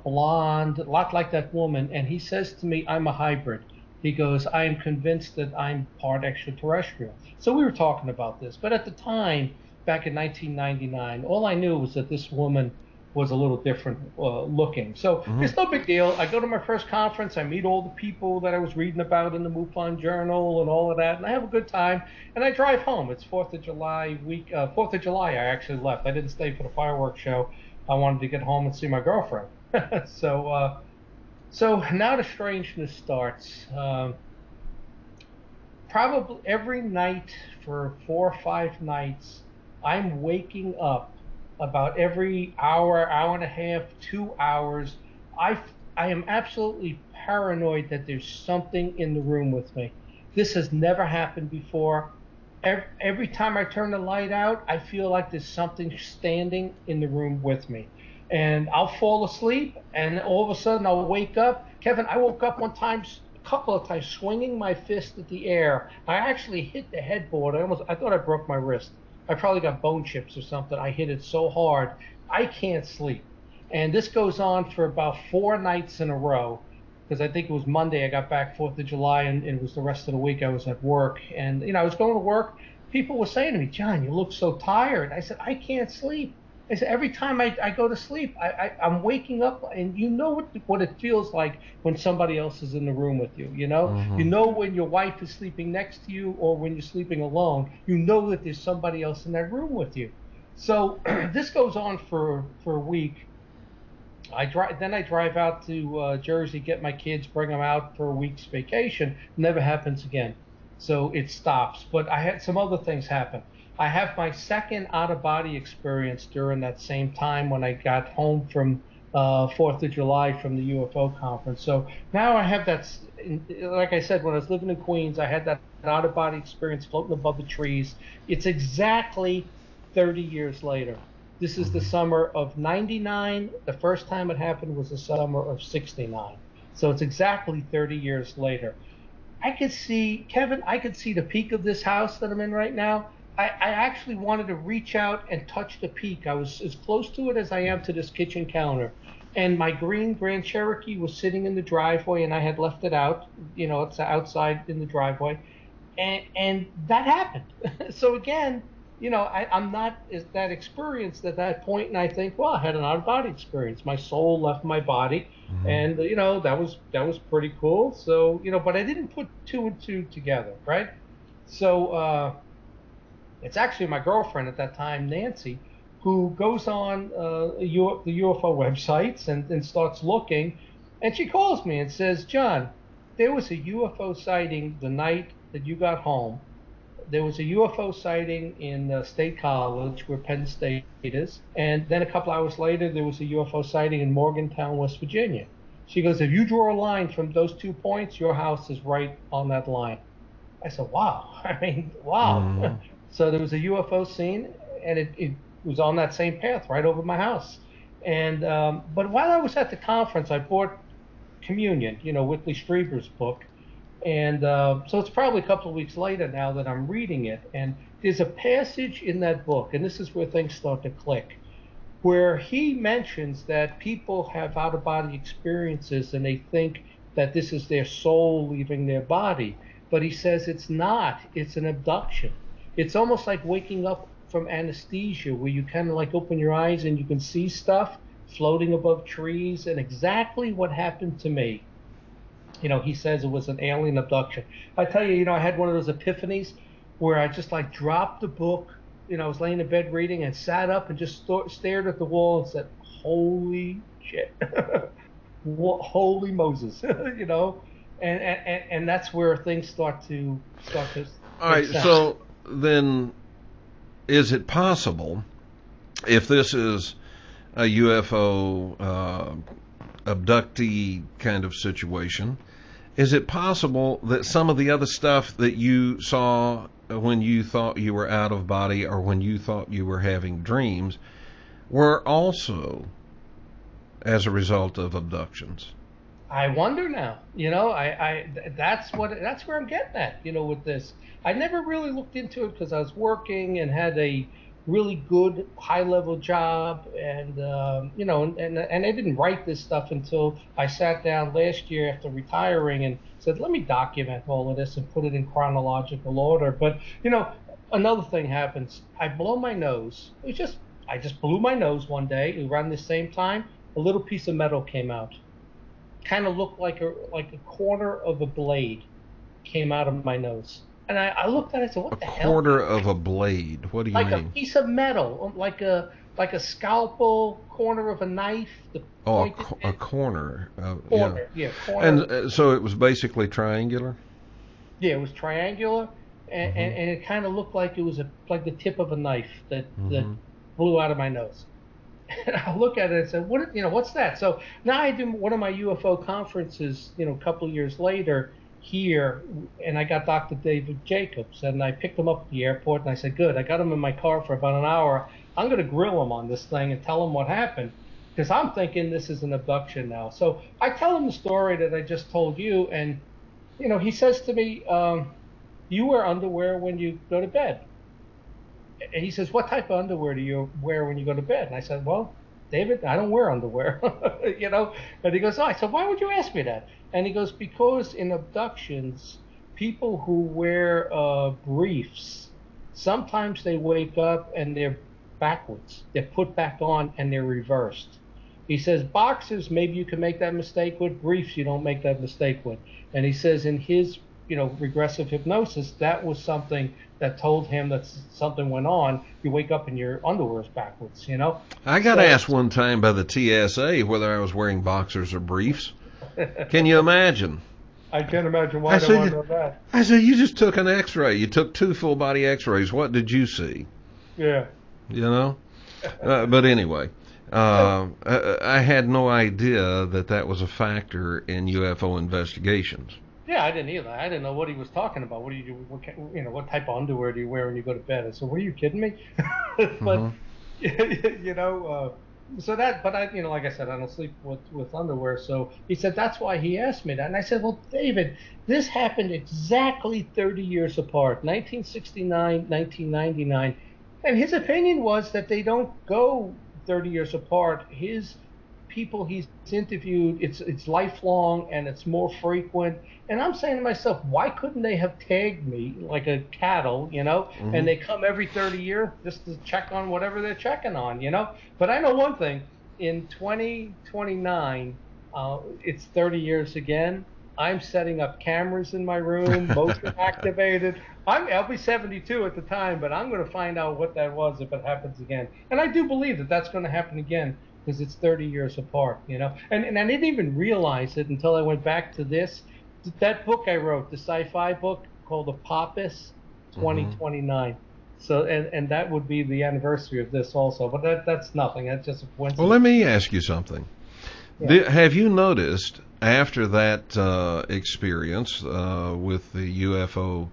blonde, a lot like that woman. And he says to me, "I'm a hybrid." He goes, "I am convinced that I'm part extraterrestrial." So we were talking about this. But at the time, back in 1999, all I knew was that this woman was a little different looking. So it's no big deal. I go to my first conference. I meet all the people that I was reading about in the MUFON Journal and all of that, and I have a good time. And I drive home. It's 4th of July week. 4th of July, I actually left. I didn't stay for the fireworks show. I wanted to get home and see my girlfriend. So now the strangeness starts. Probably every night for 4 or 5 nights, I'm waking up about every hour, hour and a half, 2 hours. I am absolutely paranoid that there's something in the room with me. This has never happened before. Every time I turn the light out, I feel like there's something standing in the room with me. And I'll fall asleep, and all of a sudden I'll wake up. Kevin, I woke up one time, a couple of times, swinging my fist at the air. I actually hit the headboard. I thought I broke my wrist. I probably got bone chips or something. I hit it so hard, I can't sleep. And this goes on for about 4 nights in a row, because I think it was Monday I got back 4th of July, and it was the rest of the week I was at work. And, I was going to work. People were saying to me, "John, you look so tired." I said, "I can't sleep." I said, every time I go to sleep, I'm waking up, and what it feels like when somebody else is in the room with you, when your wife is sleeping next to you, or when you're sleeping alone, that there's somebody else in that room with you. So this goes on for a week. Then I drive out to Jersey, get my kids, bring them out for a week's vacation. Never happens again. So it stops. But I had some other things happen. I have my second out-of-body experience during that same time when I got home from 4th of July from the UFO conference. So now I have that, like I said, when I was living in Queens, I had that out-of-body experience floating above the trees. It's exactly 30 years later. This is the summer of 99. The first time it happened was the summer of 69. So it's exactly 30 years later. I could see, Kevin, the peak of this house that I'm in right now. I actually wanted to reach out and touch the peak. I was as close to it as I am to this kitchen counter. And my green Grand Cherokee was sitting in the driveway, and I had left it out. It's outside in the driveway. And that happened. So again, I'm not that experienced at that point, and I think, well, I had an out-of-body experience. My soul left my body, and that was pretty cool. So but I didn't put 2 and 2 together, right? So it's actually my girlfriend at that time, Nancy, who goes on the UFO websites and starts looking, and she calls me and says, "John, there was a UFO sighting the night that you got home. There was a UFO sighting in State College, where Penn State is, and then a couple hours later, there was a UFO sighting in Morgantown, West Virginia." She goes, if you draw a line from those 2 points, your house is right on that line. I said, wow. I mean, wow. Mhm. So there was a UFO seen, and it was on that same path right over my house. And but while I was at the conference, I bought Communion, Whitley Strieber's book. And so it's probably a couple of weeks later now that I'm reading it. And there's a passage in that book, and this is where things start to click, where he mentions that people have out-of-body experiences and they think that this is their soul leaving their body. But he says it's not. It's an abduction. It's almost like waking up from anesthesia, where you kind of like open your eyes and you can see stuff floating above trees. And exactly what happened to me. He says it was an alien abduction. I tell you, I had one of those epiphanies where I just like dropped the book. I was laying in bed reading and sat up and just stared at the wall and said, holy shit. Holy Moses, and that's where things start to All right, so then is it possible, if this is a UFO abductee kind of situation, is it possible that some of the other stuff that you saw when you thought you were out of body or when you thought you were having dreams were also as a result of abductions? I wonder now. That's where I'm getting at. With this, I never really looked into it because I was working and had a really good high-level job, and and I didn't write this stuff until I sat down last year after retiring and said, let me document all of this and put it in chronological order. But another thing happens. I blow my nose. I just blew my nose one day around the same time. A little piece of metal came out. Kind of looked like a corner of a blade came out of my nose. And I looked at it and said, what the hell? A quarter of a blade? What do you mean? Like a piece of metal, like a scalpel, corner of a knife. A corner. Corner. And so it was basically triangular? Yeah, it was triangular, and it kind of looked like it was like the tip of a knife that blew out of my nose. And I look at it and said, what's that? So now I do one of my UFO conferences, a couple of years later here, and I got Dr. David Jacobs, and I picked him up at the airport, and I said, good, I got him in my car for about an hour. I'm going to grill him on this thing and tell him what happened, because I'm thinking this is an abduction now. So I tell him the story that I just told you, and, he says to me, you wear underwear when you go to bed. And he says, what type of underwear do you wear when you go to bed? And I said, well, David, I don't wear underwear, And he goes, I said, why would you ask me that? And he goes, because in abductions, people who wear briefs, sometimes they wake up and they're backwards. They're put back on and they're reversed. He says, boxers, maybe you can make that mistake with. Briefs, you don't make that mistake with. And he says in his regressive hypnosis, that was something that told him that something went on. You wake up and your underwear's backwards, I got asked one time by the TSA whether I was wearing boxers or briefs. Can you imagine? I can't imagine why they want to know that. I said, you just took an x-ray. You took 2 full-body x-rays. What did you see? Yeah. But anyway, I had no idea that was a factor in UFO investigations. Yeah, I didn't either. I didn't know what he was talking about. What do you do? What type of underwear do you wear when you go to bed? I said, "What, are you kidding me?" But so that. But I, like I said, I don't sleep with underwear. So he said that's why he asked me that, and I said, "Well, David, this happened exactly 30 years apart, 1969, 1999, and his opinion was that they don't go 30 years apart. His people he's interviewed, it's lifelong and it's more frequent. And I'm saying to myself, why couldn't they have tagged me like a cattle, and they come every 30 years just to check on whatever they're checking on, But I know one thing, in 2029, it's 30 years again. I'm setting up cameras in my room, motion activated. I'll be 72 at the time, but I'm going to find out what that was if it happens again. And I do believe that that's going to happen again, because it's 30 years apart, And I didn't even realize it until I went back to this. That book I wrote, the sci-fi book called Apophis 2029. So, and that would be the anniversary of this also. But that's nothing. That's just a coincidence. Well, let me ask you something. Yeah. Have you noticed after that experience with the UFO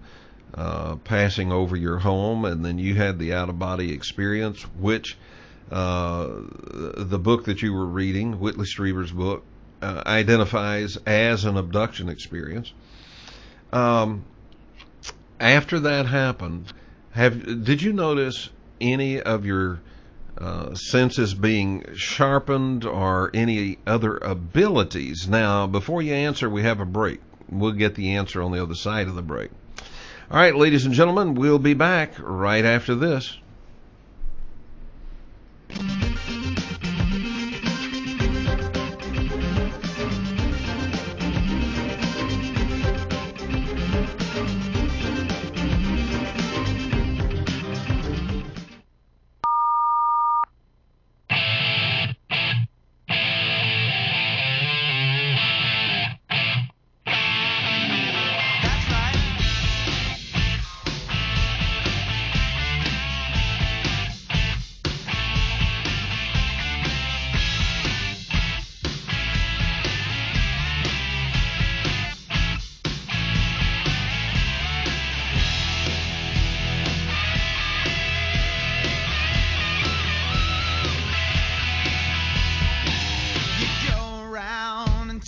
passing over your home, and then you had the out-of-body experience, which the book that you were reading, Whitley Strieber's book, identifies as an abduction experience. After that happened, did you notice any of your senses being sharpened or any other abilities? Now, before you answer, we have a break. We'll get the answer on the other side of the break. All right, ladies and gentlemen, we'll be back right after this.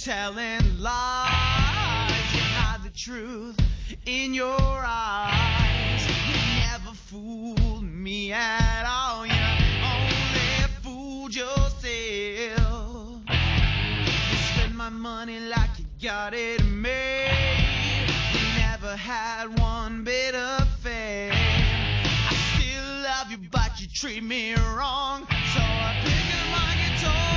Telling lies, you hide the truth in your eyes. You never fooled me at all. You only fooled yourself. You spend my money like you got it made. You never had one bit of faith. I still love you, but you treat me wrong. So I pick up my guitar.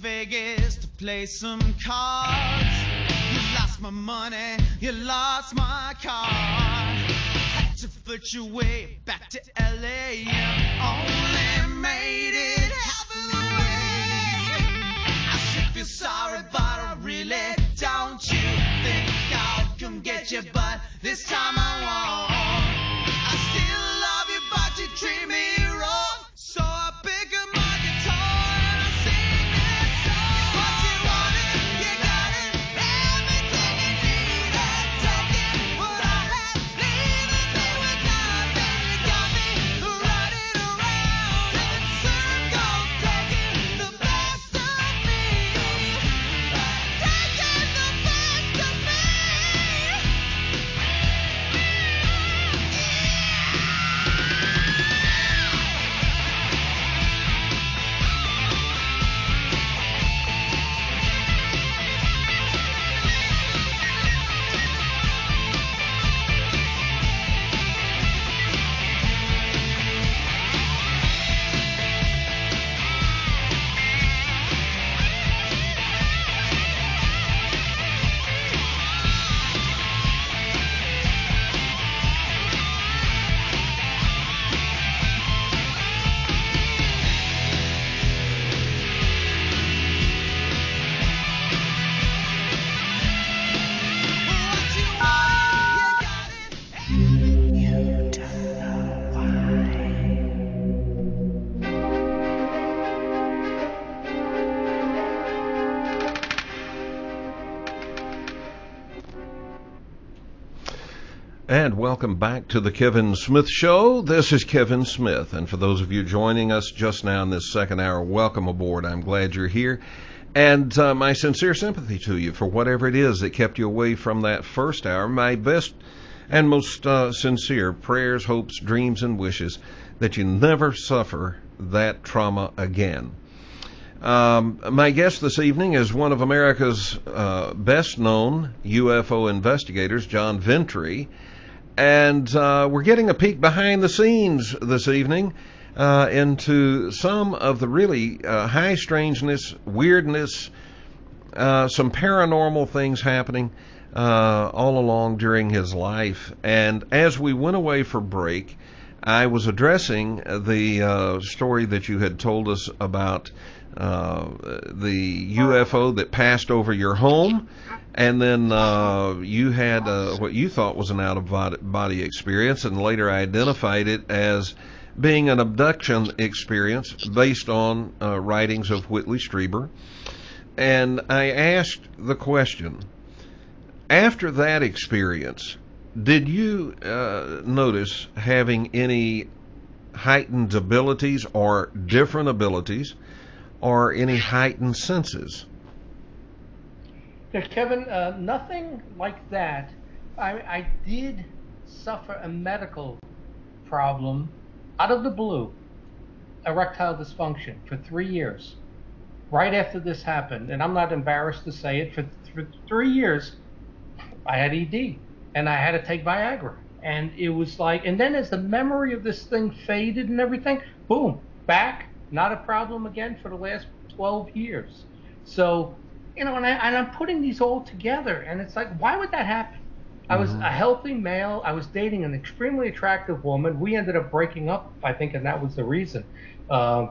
Vegas to play some cards. You lost my money, you lost my car. Had to foot your way back to LA. You only made it half of the way. I should feel sorry, but I really don't. You think I'll come get you, but this time I won't. I still love you, but you treat me wrong. So I pick up my guitar and I sing. And welcome back to the Kevin Smith Show. This is Kevin Smith, and for those of you joining us just now in this second hour, welcome aboard. I'm glad you're here, and my sincere sympathy to you for whatever it is that kept you away from that first hour. My best and most sincere prayers, hopes, dreams, and wishes that you never suffer that trauma again. My guest this evening is one of America's best-known UFO investigators, John Ventre. And we're getting a peek behind the scenes this evening into some of the really high strangeness, weirdness, some paranormal things happening all along during his life. And as we went away for break, I was addressing the story that you had told us about the UFO that passed over your home, and then you had what you thought was an out-of-body experience, and later identified it as being an abduction experience based on writings of Whitley Strieber. And I asked the question, after that experience, did you notice having any heightened abilities or different abilities or any heightened senses? Yeah, Kevin, nothing like that. I did suffer a medical problem out of the blue, erectile dysfunction, for 3 years. Right after this happened, and I'm not embarrassed to say it, for 3 years, I had ED, and I had to take Viagra. And it was like, and then as the memory of this thing faded and everything, boom, back, not a problem again for the last 12 years. So, you know, and I'm putting these all together, and it's like, why would that happen? I was a healthy male. I was dating an extremely attractive woman. We ended up breaking up, I think, and that was the reason. It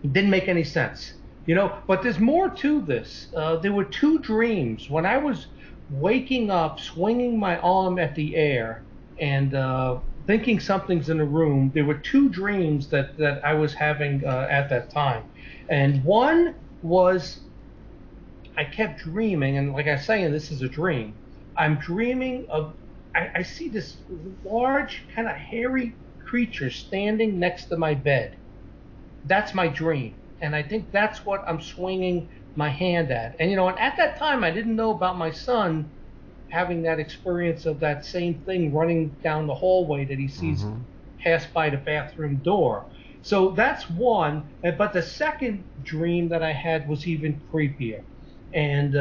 didn't make any sense, you know. But there's more to this. There were 2 dreams. When I was waking up, swinging my arm at the air, and thinking something's in the room, there were 2 dreams that I was having at that time. And one was, I kept dreaming, and like I say, and this is a dream, I'm dreaming of, I see this large, kind of hairy creature standing next to my bed. That's my dream. And I think that's what I'm swinging my hand at. And, you know, and at that time, I didn't know about my son having that experience of that same thing running down the hallway that he sees pass by the bathroom door. So that's one. But the second dream that I had was even creepier. And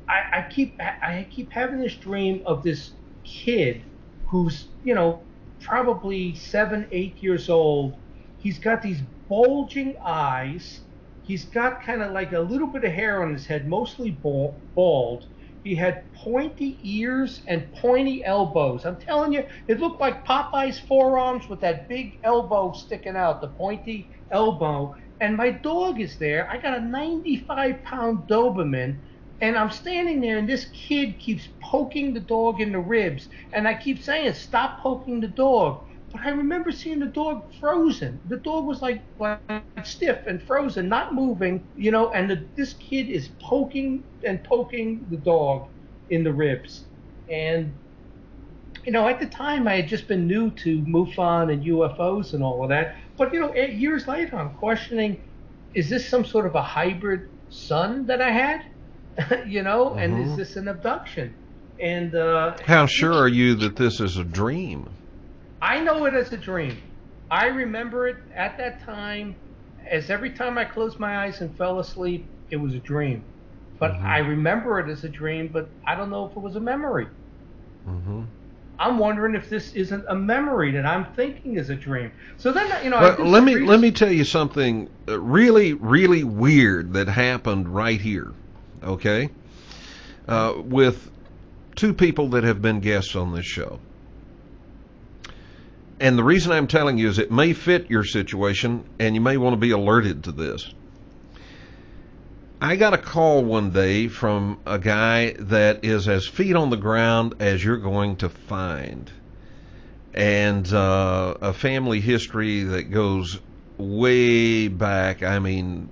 I keep having this dream of this kid who's, you know, probably 7, 8 years old. He's got these bulging eyes. He's got kind of like a little bit of hair on his head, mostly bald. He had pointy ears and pointy elbows. I'm telling you, it looked like Popeye's forearms with that big elbow sticking out, the pointy elbow. And my dog is there. I got a 95-pound Doberman, and I'm standing there, and this kid keeps poking the dog in the ribs. And I keep saying, stop poking the dog. But I remember seeing the dog frozen. The dog was like stiff and frozen, not moving, you know, and this kid is poking and poking the dog in the ribs. And, you know, at the time I had just been new to MUFON and UFOs and all of that. But, you know, years later I'm questioning, is this some sort of a hybrid son that I had? You know, and is this an abduction? And how sure are you that this is a dream? I know it as a dream. I remember it at that time as every time I closed my eyes and fell asleep, it was a dream. But I remember it as a dream, but I don't know if it was a memory. I'm wondering if this isn't a memory that I'm thinking is a dream. So then, you know, well, let me tell you something really, really weird that happened right here. Okay, with 2 people that have been guests on this show. And the reason I'm telling you is it may fit your situation, and you may want to be alerted to this. I got a call one day from a guy that is as feet on the ground as you're going to find. And a family history that goes way back, I mean,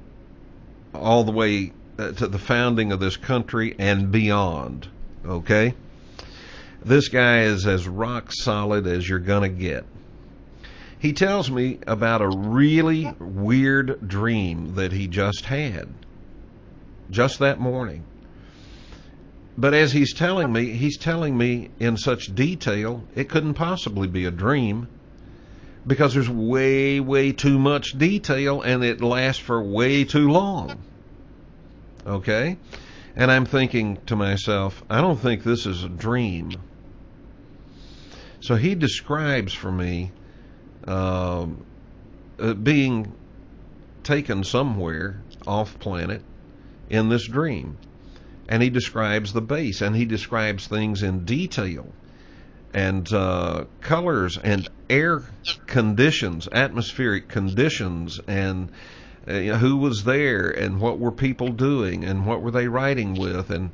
all the way to the founding of this country and beyond, okay? This guy is as rock solid as you're going to get. He tells me about a really weird dream that he just had, just that morning. But as he's telling me in such detail, it couldn't possibly be a dream, because there's way, way too much detail, and it lasts for way too long. Okay? And I'm thinking to myself, I don't think this is a dream. So he describes for me being taken somewhere off planet in this dream. And he describes the base, and he describes things in detail, and colors and air conditions, atmospheric conditions, and who was there, and what were people doing, and what were they writing with, and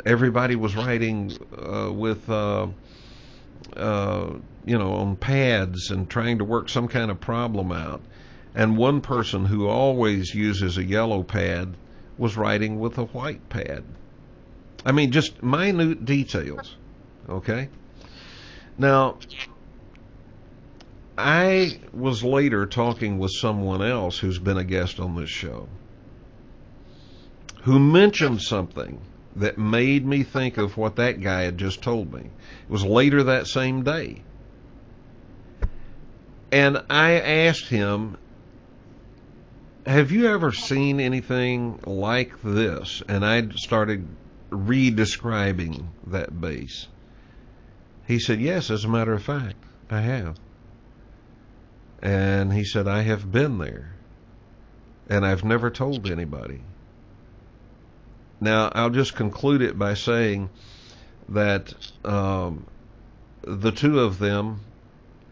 everybody was writing with on pads and trying to work some kind of problem out. And one person who always uses a yellow pad was writing with a white pad. I mean, just minute details. Okay? Now, I was later talking with someone else who's been a guest on this show, who mentioned something that made me think of what that guy had just told me. It was later that same day. And I asked him, have you ever seen anything like this? And I started re-describing that base. He said, yes, as a matter of fact, I have. And he said, I have been there, and I've never told anybody. Now, I'll just conclude it by saying that the two of them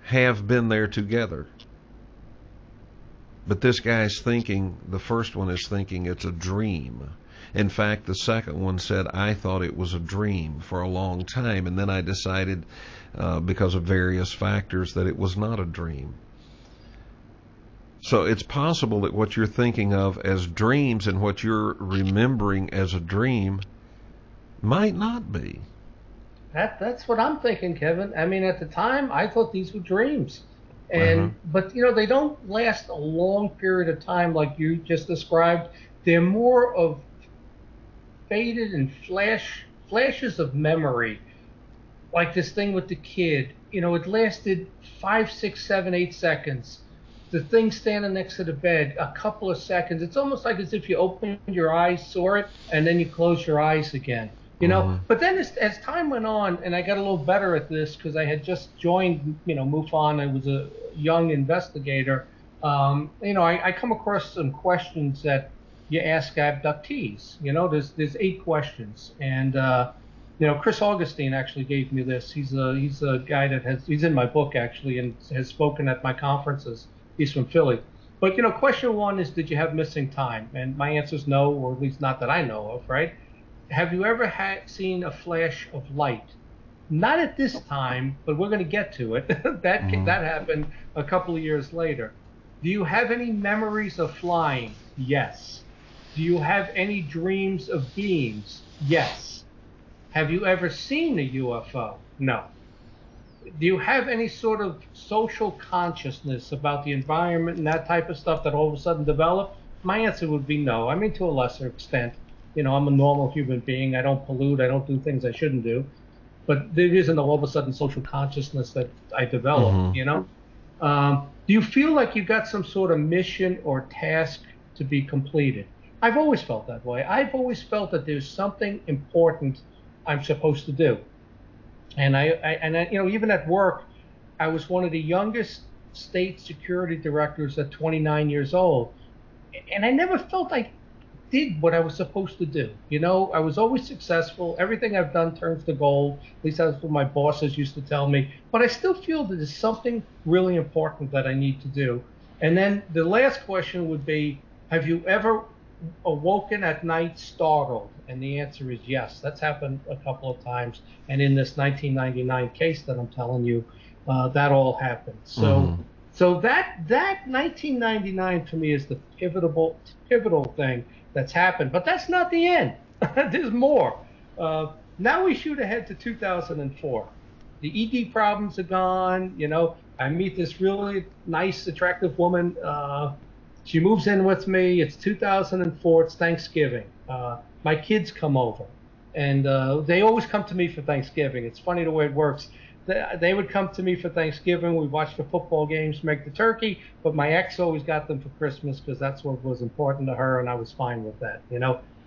have been there together. But this guy's thinking, the first one is thinking it's a dream. In fact, the second one said, I thought it was a dream for a long time, and then I decided, because of various factors, that it was not a dream. So it's possible that what you're thinking of as dreams and what you're remembering as a dream might not be. That's what I'm thinking, Kevin. I mean, at the time, I thought these were dreams. And but they don't last a long period of time like you just described. They're more of faded and flashes of memory, like this thing with the kid. It lasted 5, 6, 7, 8 seconds. The thing standing next to the bed, a couple of seconds. It's almost like as if you opened your eyes, saw it, and then you close your eyes again. But then as time went on, and I got a little better at this because I had just joined, MUFON. I was a young investigator. I come across some questions that you ask abductees. There's 8 questions, and Chris Augustine actually gave me this. He's a guy that he's in my book actually, and has spoken at my conferences. He's from Philly. But question 1 is, did you have missing time? And my answer is no, or at least not that I know of, right? Have you ever seen a flash of light? Not at this time, but we're going to get to it. That happened a couple of years later. Do you have any memories of flying? Yes. Do you have any dreams of beings? Yes. Have you ever seen a UFO? No. Do you have any sort of social consciousness about the environment and that type of stuff that all of a sudden developed? My answer would be no. I mean, to a lesser extent. I'm a normal human being. I don't pollute. I don't do things I shouldn't do. But there isn't all of a sudden social consciousness that I developed, Do you feel like you got some sort of mission or task to be completed? I've always felt that way. I've always felt that there's something important I'm supposed to do. And I even at work, I was one of the youngest state security directors at 29 years old. And I never felt I did what I was supposed to do. I was always successful. Everything I've done turns to gold. At least that's what my bosses used to tell me. But I still feel that there's something really important that I need to do. And then the last question would be, have you ever awoken at night startled? And the answer is yes. That's happened a couple of times. And in this 1999 case that I'm telling you, that all happened. So that 1999 to me is the pivotal thing that's happened. But that's not the end. There's more. Now we shoot ahead to 2004. The ED problems are gone. I meet this really nice, attractive woman. She moves in with me. It's 2004. It's Thanksgiving. My kids come over, and they always come to me for Thanksgiving. It's funny the way it works. They would come to me for Thanksgiving. We watch the football games, make the turkey, but my ex always got them for Christmas because that's what was important to her, and I was fine with that,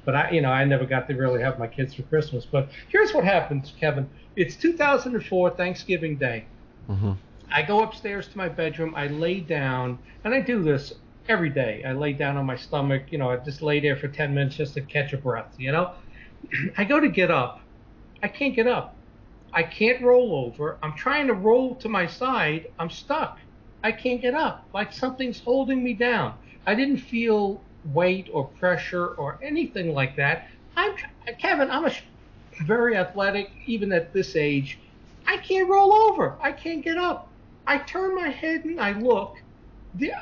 But I never got to really have my kids for Christmas. But here's what happens, Kevin. It's 2004, Thanksgiving Day. I go upstairs to my bedroom. I lay down, and I do this every day. I lay down on my stomach, I just lay there for 10 minutes just to catch a breath, I go to get up. I can't get up. I can't roll over. I'm trying to roll to my side. I'm stuck. I can't get up. Like something's holding me down. I didn't feel weight or pressure or anything like that. Kevin, I'm very athletic, even at this age. I can't roll over. I can't get up. I turn my head and I look.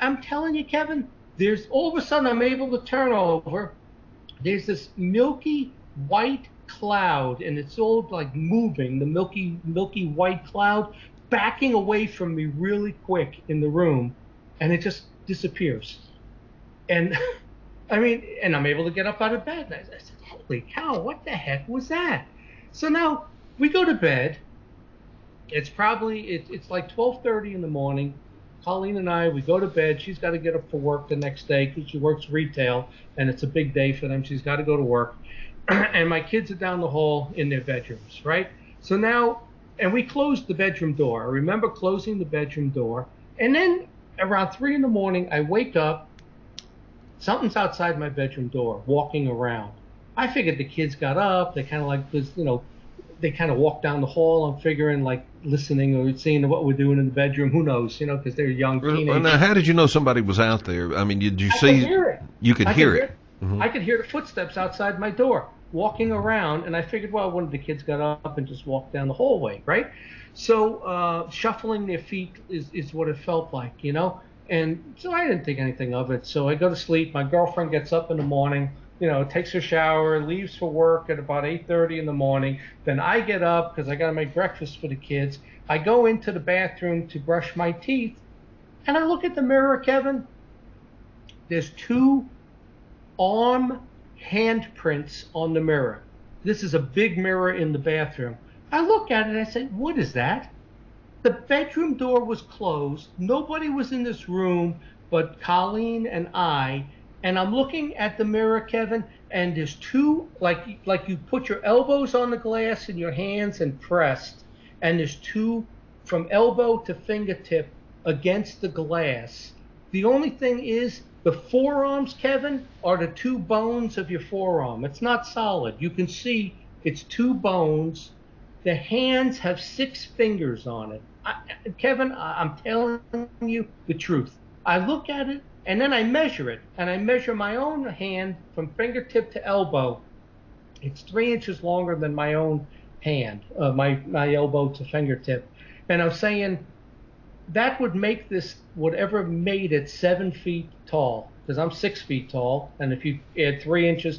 I'm telling you, Kevin, there's all of a sudden I'm able to turn over. There's this milky white cloud, and it's all like moving, the milky white cloud backing away from me really quick in the room, and it just disappears. And and I'm able to get up out of bed. And I said, holy cow, what the heck was that? So now we go to bed. It's like 12:30 in the morning. Colleen and I, we go to bed. She's got to get up for work the next day because she works retail, and it's a big day for them. She's got to go to work. And my kids are down the hall in their bedrooms, right? So now, and we closed the bedroom door. I remember closing the bedroom door. And then around 3 in the morning, I wake up. Something's outside my bedroom door, walking around. I figured the kids got up. They kind of like this, they kind of walk down the hall. I'm figuring like listening or seeing what we're doing in the bedroom. Who knows, because they're young teenagers. Now, how did you know somebody was out there? I mean, did you see? I could hear it. You could hear it. I could hear the footsteps outside my door walking around, and I figured, well, one of the kids got up and just walked down the hallway, right? So shuffling their feet is what it felt like, And so I didn't think anything of it. So I go to sleep. My girlfriend gets up in the morning, takes her shower, leaves for work at about 8:30 in the morning. Then I get up because I got to make breakfast for the kids. I go into the bathroom to brush my teeth, and I look at the mirror, Kevin. There's 2 arm handprints on the mirror. This is a big mirror in the bathroom. I look at it and I say, what is that? The bedroom door was closed. Nobody was in this room but Colleen and I. And I'm looking at the mirror, Kevin, and there's 2, like you put your elbows on the glass in your hands and pressed, and there's 2 from elbow to fingertip against the glass. The only thing is, the forearms, Kevin, are the 2 bones of your forearm. It's not solid. You can see it's 2 bones. The hands have 6 fingers on it. Kevin, I'm telling you the truth. I look at it, and then I measure it. And I measure my own hand from fingertip to elbow. It's 3 inches longer than my own hand, my elbow to fingertip. And I'm saying, that would make this, whatever made it, 7 feet tall, because I'm 6 feet tall, and if you add 3 inches,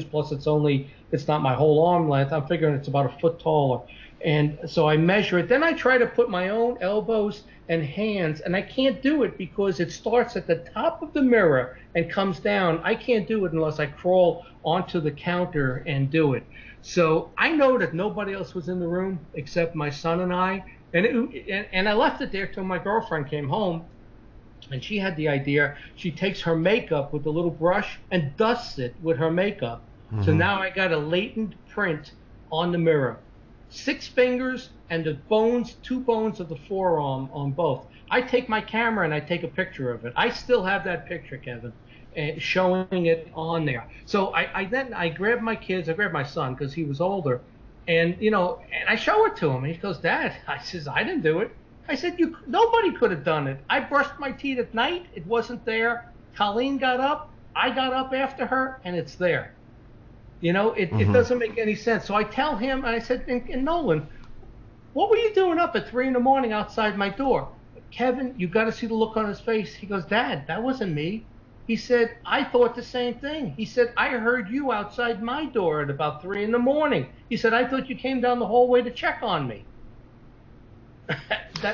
plus it's not my whole arm length, I'm figuring it's about a foot taller. And so I measure it. Then I try to put my own elbows and hands, and I can't do it because it starts at the top of the mirror and comes down. I can't do it unless I crawl onto the counter and do it. So I know that nobody else was in the room except my son and I. And I left it there till my girlfriend came home, and she had the idea. She takes her makeup with a little brush and dusts it with her makeup. Mm-hmm. So now I got a latent print on the mirror. 6 fingers and the bones, 2 bones of the forearm on both. I take my camera and I take a picture of it. I still have that picture, Kevin, showing it on there. So I grabbed my kids. I grabbed my son because he was older. And, and I show it to him. And he goes, Dad, I says, I didn't do it. I said, nobody could have done it. I brushed my teeth at night. It wasn't there. Colleen got up. I got up after her, and it's there. It doesn't make any sense. So I tell him, and I said, and Nolan, what were you doing up at 3 in the morning outside my door? Kevin, you got to see the look on his face. He goes, Dad, that wasn't me. He said, I thought the same thing. He said, I heard you outside my door at about 3 in the morning. He said, I thought you came down the hallway to check on me.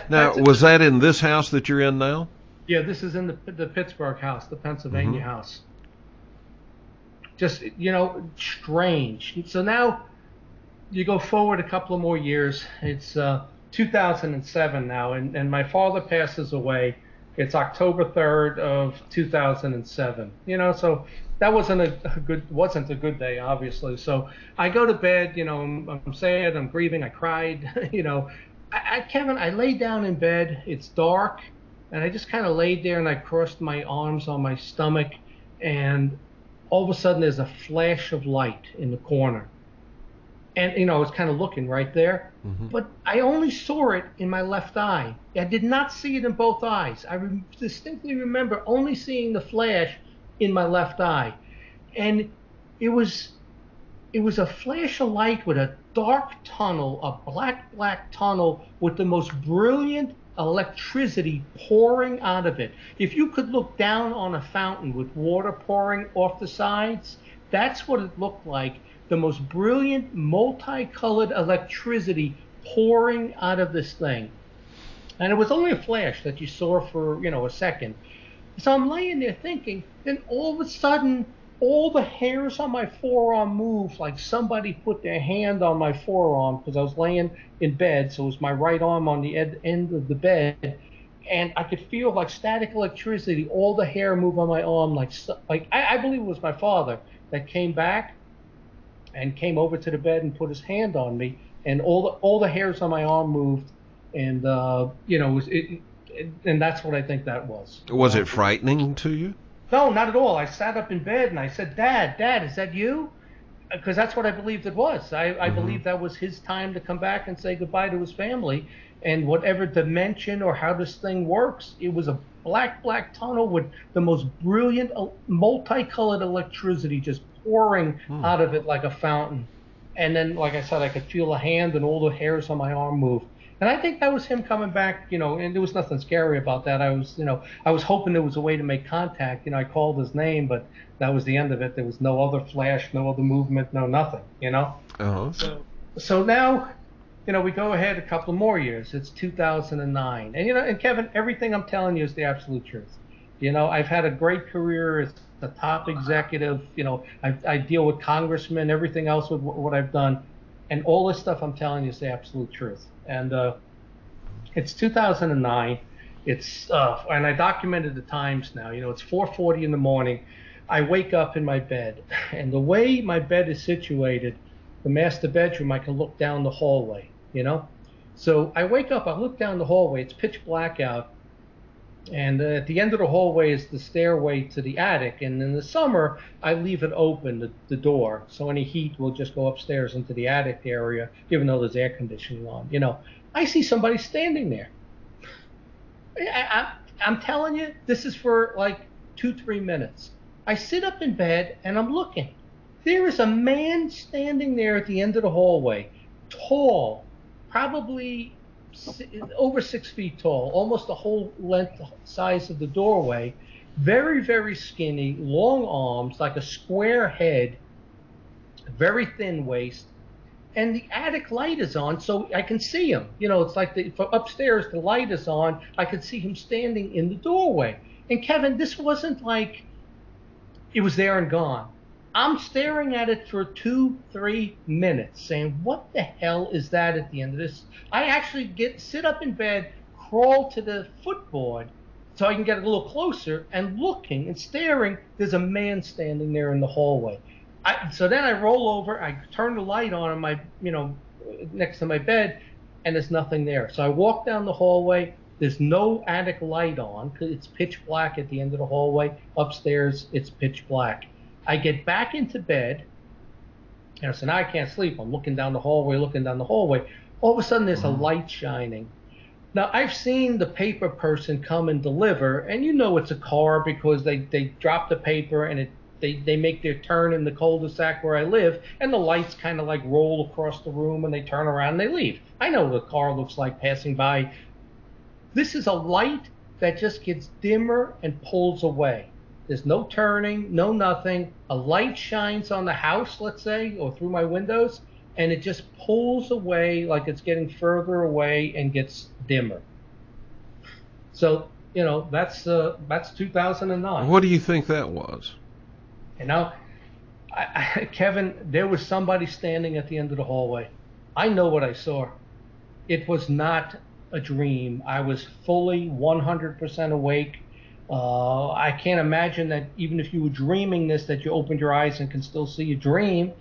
Was that in this house that you're in now? Yeah, this is in the Pittsburgh house, the Pennsylvania house. Just, strange. So now you go forward a couple of more years. It's 2007 now, and my father passes away. It's October 3rd of 2007. So that wasn't a good day, obviously. So I go to bed. I'm sad. I'm grieving. I cried. Kevin, I lay down in bed. It's dark, and I just kind of laid there and I crossed my arms on my stomach, and all of a sudden there's a flash of light in the corner. And, I was kind of looking right there, but I only saw it in my left eye. I did not see it in both eyes. I distinctly remember only seeing the flash in my left eye. And it was a flash of light with a dark tunnel, a black tunnel with the most brilliant electricity pouring out of it. If you could look down on a fountain with water pouring off the sides, that's what it looked like. The most brilliant, multicolored electricity pouring out of this thing. And it was only a flash that you saw for, a second. So I'm laying there thinking, then all of a sudden, all the hairs on my forearm moved like somebody put their hand on my forearm, because I was laying in bed, so it was my right arm on the end of the bed, and I could feel like static electricity, all the hair move on my arm, like I believe it was my father that came back and came over to the bed and put his hand on me, and all the hairs on my arm moved, and and that's what I think that was. Was it frightening to you? No, not at all. I sat up in bed and I said, Dad, is that you? Because that's what I believed it was. I believed that was his time to come back and say goodbye to his family. And whatever dimension or how this thing works, it was a black tunnel with the most brilliant, multicolored electricity just pouring out of it like a fountain. And then, like I said, I could feel a hand and all the hairs on my arm move. And I think that was him coming back, and there was nothing scary about that. I was hoping there was a way to make contact. I called his name, but that was the end of it. There was no other flash, no other movement, no nothing, Uh-huh. So now, we go ahead a couple more years. It's 2009. And, and Kevin, everything I'm telling you is the absolute truth. I've had a great career as a top executive. I deal with congressmen, everything else with what I've done. And all this stuff I'm telling you is the absolute truth. And it's 2009. It's and I documented the times now. It's 4:40 in the morning. I wake up in my bed, and the way my bed is situated, the master bedroom, I can look down the hallway. So I wake up, I look down the hallway. It's pitch black out, and at the end of the hallway is the stairway to the attic. And in the summer, I leave it open, the door, so any heat will just go upstairs into the attic area, even though there's air conditioning on. I see somebody standing there. I'm telling you, this is for like 2-3 minutes. I sit up in bed and I'm looking. There is a man standing there at the end of the hallway, tall, probably over 6 feet tall, almost the whole length size of the doorway, very, very skinny, long arms, like a square head, very thin waist, and the attic light is on, so I can see him. It's like upstairs, the light is on. I could see him standing in the doorway. And Kevin, this wasn't like it was there and gone. I'm staring at it for 2-3 minutes saying, what the hell is that at the end of this? I actually sit up in bed, crawl to the footboard so I can get a little closer, and looking and staring, there's a man standing there in the hallway. So then I roll over, I turn the light on in my, next to my bed, and there's nothing there. So I walk down the hallway. There's no attic light on because it's pitch black at the end of the hallway. Upstairs, it's pitch black. I get back into bed, so now I can't sleep. I'm looking down the hallway. All of a sudden, there's a light shining. Now, I've seen the paper person come and deliver, and it's a car because they drop the paper and they make their turn in the cul-de-sac where I live, and the lights kind of like roll across the room and they turn around and they leave. I know what a car looks like passing by. This is a light that just gets dimmer and pulls away. There's no turning, no nothing. A light shines on the house, let's say, or through my windows, and it just pulls away like it's getting further away and gets dimmer. So, that's 2009. What do you think that was? Kevin, there was somebody standing at the end of the hallway. I know what I saw. It was not a dream. I was fully 100% awake. I can't imagine that even if you were dreaming this, that you opened your eyes and can still see a dream.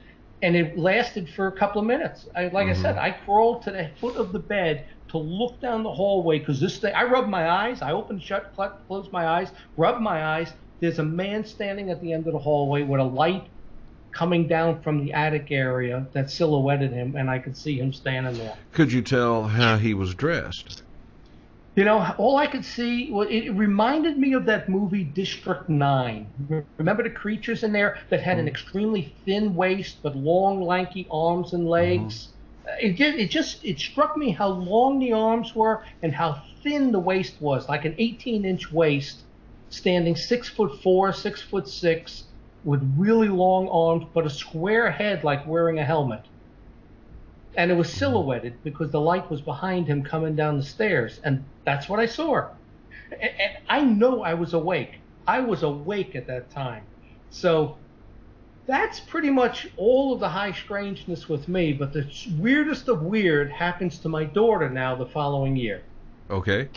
and it lasted for a couple of minutes. Like I said, I crawled to the foot of the bed to look down the hallway because this thing. I rubbed my eyes. I opened, shut, closed my eyes, rubbed my eyes. There's a man standing at the end of the hallway with a light coming down from the attic area that silhouetted him, and I could see him standing there. Could you tell how he was dressed? You know, all I could see, well, it reminded me of that movie District 9. Remember the creatures in there that had an extremely thin waist but long, lanky arms and legs? It struck me how long the arms were and how thin the waist was, like an 18-inch waist, standing 6'4", 6'6", with really long arms, but a square head like wearing a helmet. And it was silhouetted because the light was behind him coming down the stairs. And that's what I saw. And I know I was awake. I was awake at that time. So that's pretty much all of the high strangeness with me. But the weirdest of weird happens to my daughter now the following year. Okay.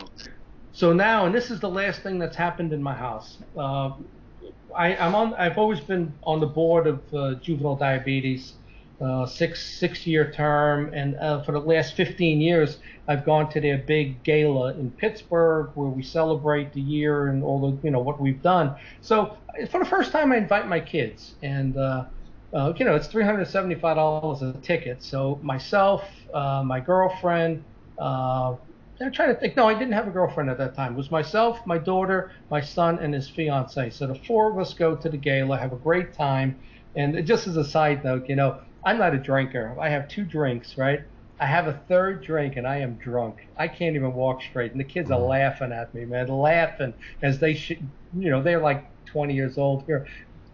So now, and this is the last thing that's happened in my house. I've always been on the board of juvenile diabetes. 6-year term, and for the last 15 years I've gone to their big gala in Pittsburgh where we celebrate the year and all the what we've done. So for the first time I invite my kids, and it's $375 a ticket. So myself, my girlfriend, I'm trying to think. No, I didn't have a girlfriend at that time. It was myself, my daughter, my son, and his fiance. So the four of us go to the gala, have a great time. And just as a side note, I'm not a drinker. I have 2 drinks, right? I have a third drink, and I am drunk. I can't even walk straight. And the kids are laughing at me, man, laughing as they they're like 20 years old here.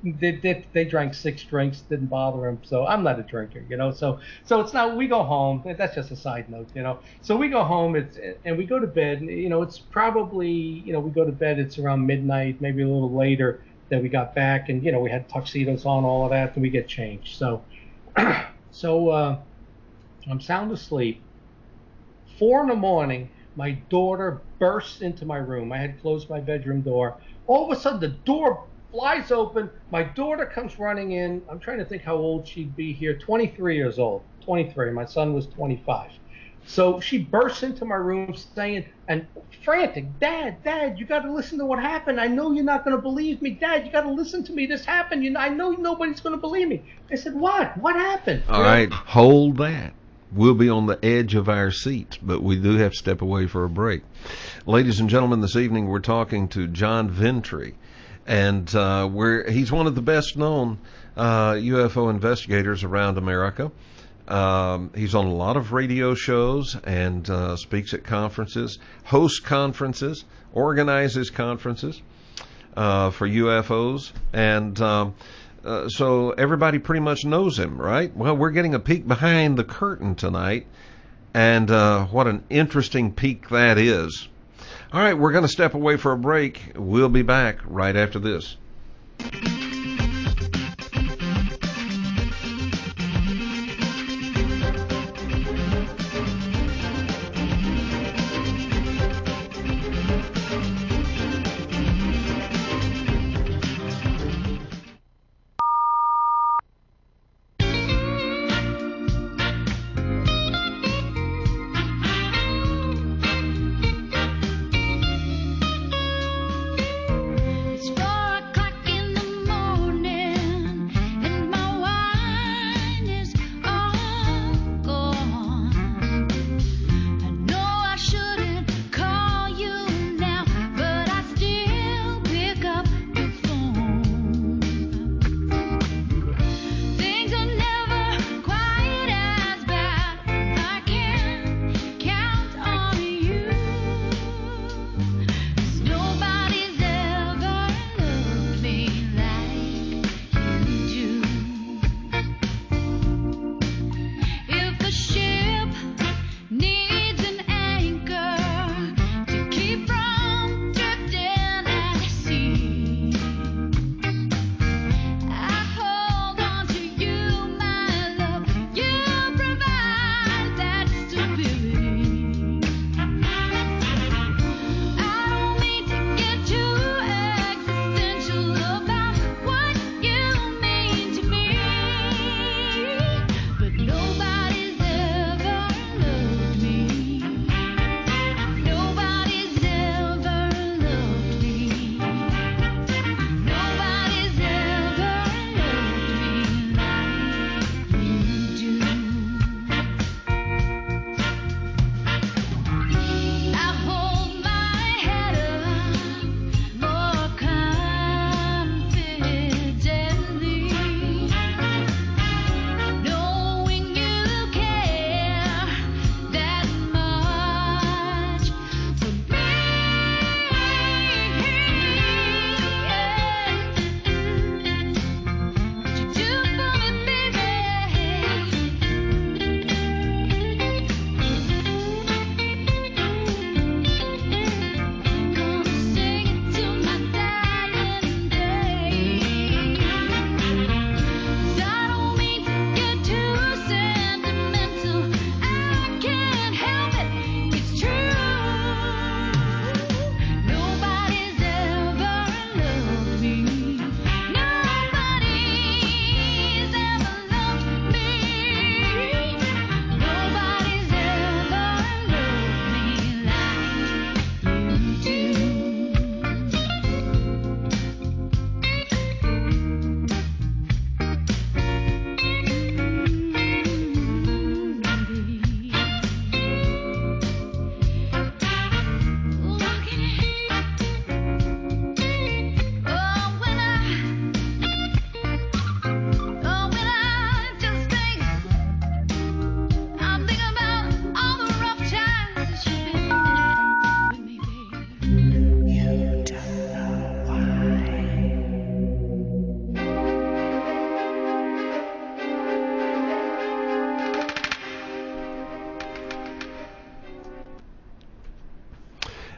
They drank 6 drinks, didn't bother them. So I'm not a drinker, So it's not. We go home. That's just a side note, So we go home. And we go to bed. And, it's probably we go to bed. It's around midnight, maybe a little later that we got back, and we had tuxedos on, all of that, and we get changed. So I'm sound asleep. 4 a.m, my daughter bursts into my room. I had closed my bedroom door. All of a sudden, the door flies open. My daughter comes running in. I'm trying to think how old she'd be here. 23 years old. 23. My son was 25. So she bursts into my room saying, and frantic, Dad, you got to listen to what happened. I know you're not going to believe me. Dad, you got to listen to me. This happened. I know nobody's going to believe me. I said, what? What happened? All right, hold that. We'll be on the edge of our seats, but we do have to step away for a break. Ladies and gentlemen, this evening we're talking to John Ventre, and he's one of the best known UFO investigators around America. He's on a lot of radio shows and speaks at conferences, hosts conferences, organizes conferences for UFOs, and so everybody pretty much knows him, right? Well, we're getting a peek behind the curtain tonight, and what an interesting peek that is. All right, we're going to step away for a break. We'll be back right after this. It's 4 o'clock in the morning.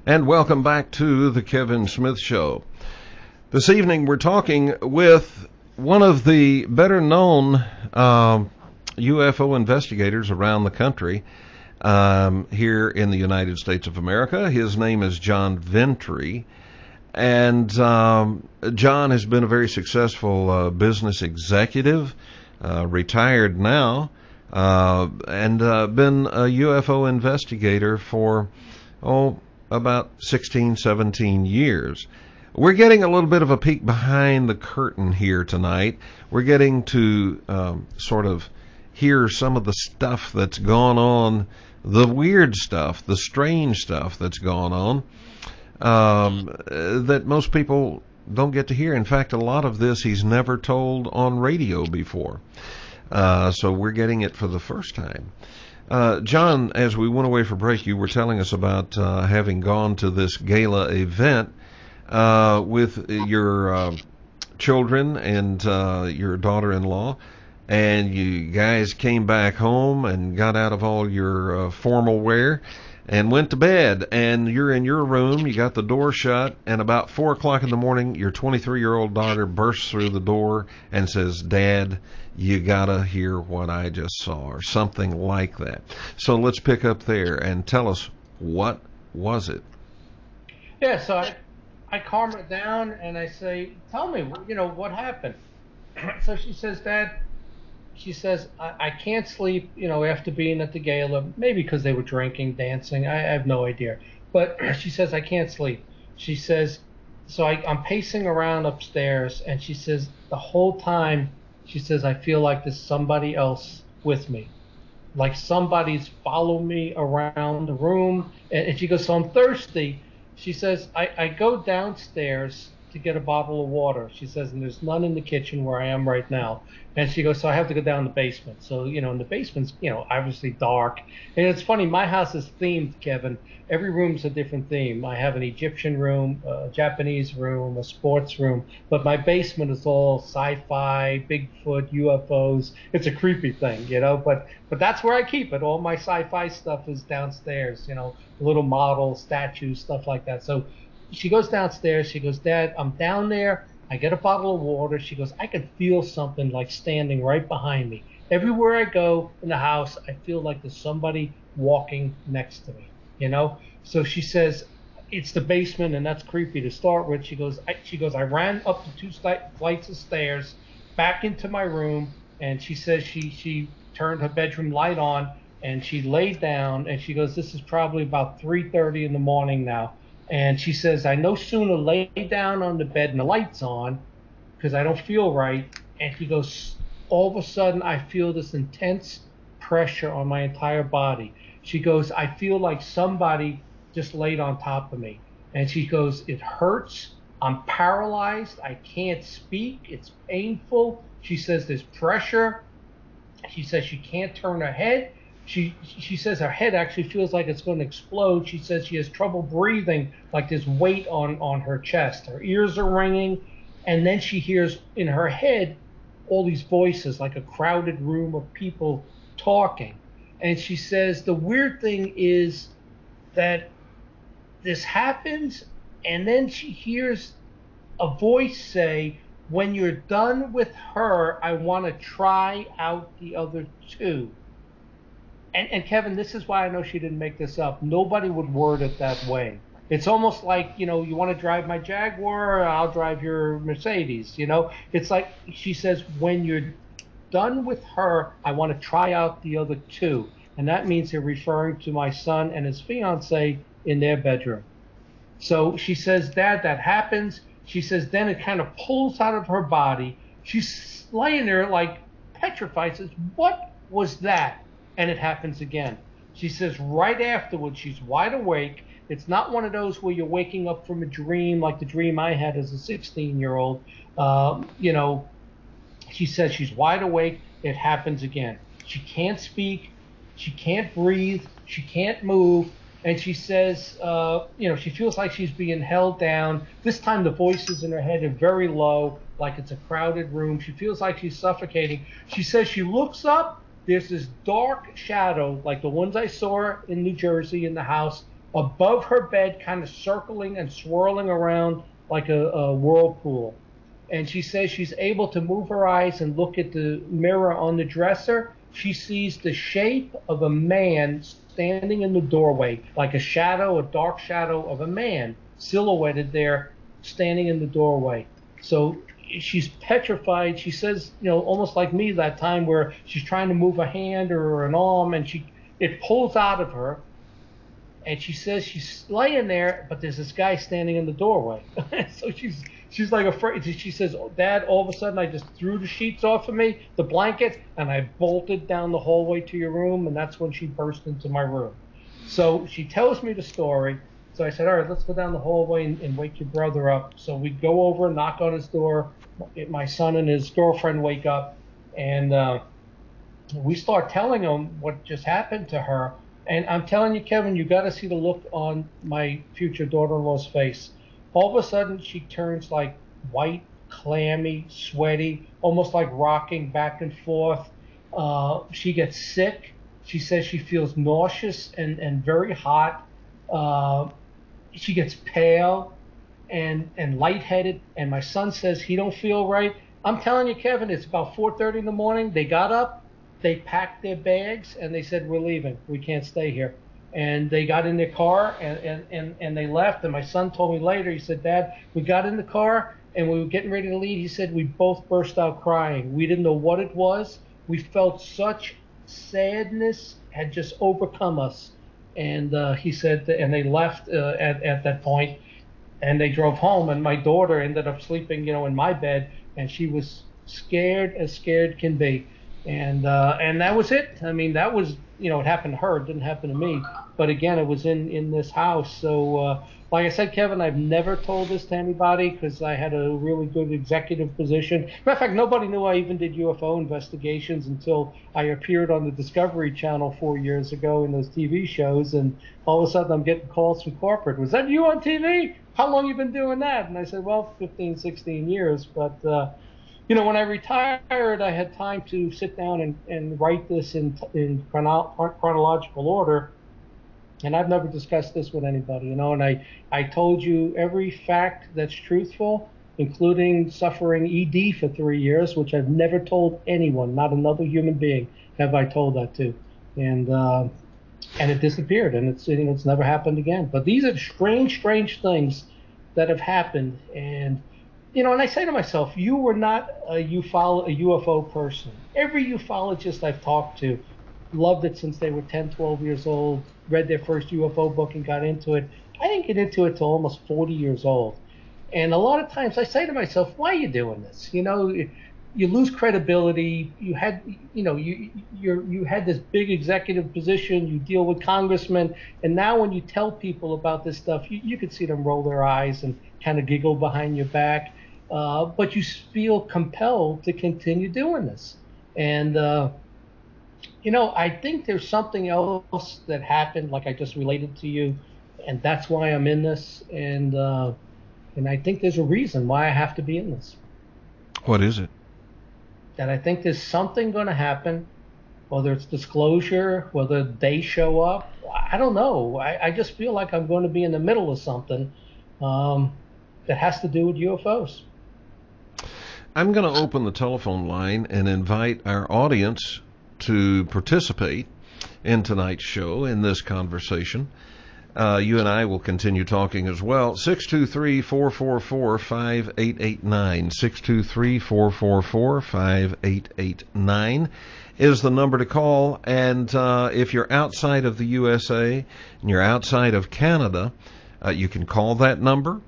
And welcome back to the Kevin Smith Show. This evening we're talking with one of the better known UFO investigators around the country here in the United States of America. His name is John Ventre. And John has been a very successful business executive, retired now, and been a UFO investigator for, about 16, 17 years. We're getting a little bit of a peek behind the curtain here tonight. We're getting to sort of hear some of the stuff that's gone on, the weird stuff, the strange stuff that's gone on, that most people don't get to hear. In fact, a lot of this he's never told on radio before. So we're getting it for the first time. John, as we went away for break, you were telling us about having gone to this gala event with your children and your daughter-in-law, and you guys came back home and got out of all your formal wear and went to bed, and you're in your room, you got the door shut, and about 4 o'clock in the morning, your 23-year-old daughter bursts through the door and says, "Dad, you gotta hear what I just saw," or something like that. So let's pick up there and tell us, what was it? Yeah, so I calm her down and I say, "Tell me, what happened?" So she says, "Dad," she says, I can't sleep, after being at the gala, maybe because they were drinking, dancing, I have no idea. But she says, "I can't sleep." She says, so I'm pacing around upstairs, and she says, the whole time, she says, "I feel like there's somebody else with me. Like somebody's following me around the room." And she goes, "So I'm thirsty." She says, I go downstairs to get a bottle of water. She says, and there's none in the kitchen where I am right now. And she goes, so I have to go down the basement. So, in the basement's, obviously dark. And it's funny, my house is themed, Kevin. Every room's a different theme. I have an Egyptian room, a Japanese room, a sports room. But my basement is all sci-fi, Bigfoot, UFOs. It's a creepy thing, But that's where I keep it. All my sci-fi stuff is downstairs, little models, statues, stuff like that. So she goes downstairs. She goes, "Dad, I'm down there. I get a bottle of water." She goes, "I can feel something like standing right behind me. Everywhere I go in the house, I feel like there's somebody walking next to me, So she says, "It's the basement, and that's creepy to start with." She goes, I ran up the 2 flights of stairs back into my room, and she says she turned her bedroom light on, and she laid down, and she goes, this is probably about 3:30 in the morning now. And she says, I no sooner lay down on the bed and the light's on because I don't feel right. And she goes, all of a sudden, I feel this intense pressure on my entire body. She goes, I feel like somebody just laid on top of me. And she goes, it hurts. I'm paralyzed. I can't speak. It's painful. She says there's pressure. She says she can't turn her head. She says her head actually feels like it's going to explode. She says she has trouble breathing, like there's weight on her chest. Her ears are ringing, and then she hears in her head all these voices, like a crowded room of people talking. And she says the weird thing is that this happens, and then she hears a voice say, when you're done with her, I want to try out the other 2. And Kevin, this is why I know she didn't make this up. Nobody would word it that way. It's almost like, you want to drive my Jaguar, I'll drive your Mercedes, It's like she says, when you're done with her, I want to try out the other 2. And that means they're referring to my son and his fiance in their bedroom. So she says, Dad, that happens. She says, then it kind of pulls out of her body. She's laying there like petrified, says, what was that? And it happens again. She says right afterwards, she's wide awake. It's not one of those where you're waking up from a dream like the dream I had as a 16-year-old. She says she's wide awake. It happens again. She can't speak. She can't breathe. She can't move. And she says, she feels like she's being held down. This time the voices in her head are very low, like it's a crowded room. She feels like she's suffocating. She says she looks up. There's this dark shadow, like the ones I saw in New Jersey in the house, above her bed, kind of circling and swirling around like a whirlpool. And she says she's able to move her eyes and look at the mirror on the dresser. She sees the shape of a man standing in the doorway, like a shadow, a dark shadow of a man silhouetted there, standing in the doorway. So she's petrified. She says, almost like me that time where she's trying to move a hand or an arm, and it pulls out of her. And she says she's laying there, but there's this guy standing in the doorway. So she's like afraid. She says, Dad, all of a sudden I just threw the sheets off of me, the blanket, and I bolted down the hallway to your room, and that's when she burst into my room. So she tells me the story. So I said, all right, let's go down the hallway and wake your brother up. So we go over, knock on his door. My son and his girlfriend wake up, and we start telling them what just happened to her. And I'm telling you, Kevin, you got to see the look on my future daughter-in-law's face. All of a sudden, she turns like white, clammy, sweaty, almost like rocking back and forth. She gets sick. She says she feels nauseous and very hot. She gets pale and lightheaded. And my son says he don't feel right. I'm telling you, Kevin, it's about 4:30 in the morning. They got up. They packed their bags, and they said, we're leaving. We can't stay here. And they got in their car, and they left. And my son told me later, he said, Dad, we got in the car, and we were getting ready to leave. He said, we both burst out crying. We didn't know what it was. We felt such sadness had just overcome us. And he said, and they left at that point, and they drove home. And my daughter ended up sleeping, in my bed, and she was scared as scared can be. And that was it. I mean, that was, it happened to her. It didn't happen to me. But again, it was in this house. So, like I said, Kevin, I've never told this to anybody because I had a really good executive position. Matter of fact, nobody knew I even did UFO investigations until I appeared on the Discovery Channel 4 years ago in those TV shows. And all of a sudden, I'm getting calls from corporate. Was that you on TV? How long you been doing that? And I said, well, 15, 16 years. But when I retired, I had time to sit down and write this in chronological order. And I've never discussed this with anybody, and I told you every fact that's truthful, including suffering ED for 3 years, which I've never told anyone, not another human being have I told that to. And it disappeared, and it's never happened again. But these are strange things that have happened. And and I say to myself, you were not a UFO person. Every ufologist I've talked to loved it since they were 10, 12 years old, read their first UFO book and got into it. I didn't get into it till almost 40 years old. And a lot of times I say to myself, why are you doing this? You lose credibility. You had, you had this big executive position. You deal with congressmen. And now when you tell people about this stuff, you could see them roll their eyes and kind of giggle behind your back. But you feel compelled to continue doing this. And, I think there's something else that happened, like I just related to you, and that's why I'm in this. And I think there's a reason why I have to be in this. What is it? That I think there's something going to happen, whether it's disclosure, whether they show up. I don't know. I just feel like I'm going to be in the middle of something that has to do with UFOs. I'm going to open the telephone line and invite our audience to participate in tonight's show, in this conversation. You and I will continue talking as well. 623-444-5889. 623-444-5889 is the number to call. And if you're outside of the USA and you're outside of Canada, you can call that number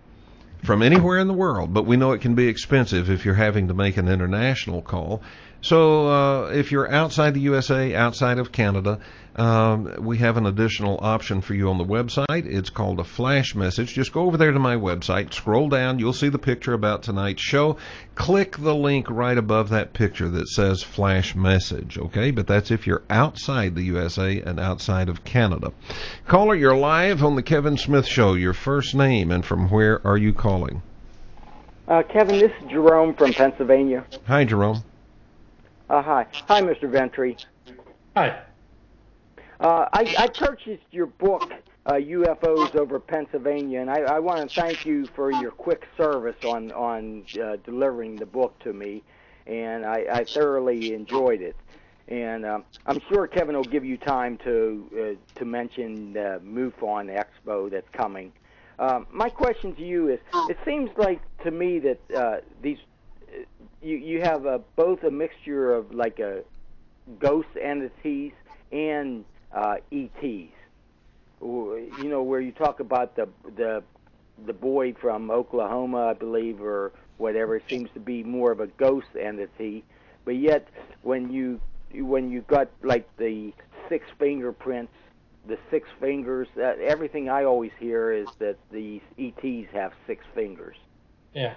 from anywhere in the world. But we know it can be expensive if you're having to make an international call. So if you're outside the USA, outside of Canada, we have an additional option for you on the website. It's called a flash message. Just go over there to my website, scroll down, you'll see the picture about tonight's show. Click the link right above that picture that says flash message, okay? But that's if you're outside the USA and outside of Canada. Caller, you're live on the Kevin Smith Show. Your first name and from where are you calling? Kevin, this is Jerome from Pennsylvania. Hi, Jerome. Hi, Mr. Ventre. Hi. I purchased your book, UFOs over Pennsylvania, and I want to thank you for your quick service on delivering the book to me, and I thoroughly enjoyed it. And I'm sure Kevin will give you time to mention the MUFON Expo that's coming. My question to you is: it seems like to me that you have both a mixture of like a ghost entities and ETs. You know, where you talk about the boy from Oklahoma, I believe, or whatever. It seems to be more of a ghost entity, but yet when you got like the 6 fingerprints, the 6 fingers, everything I always hear is that these ETs have 6 fingers. Yeah.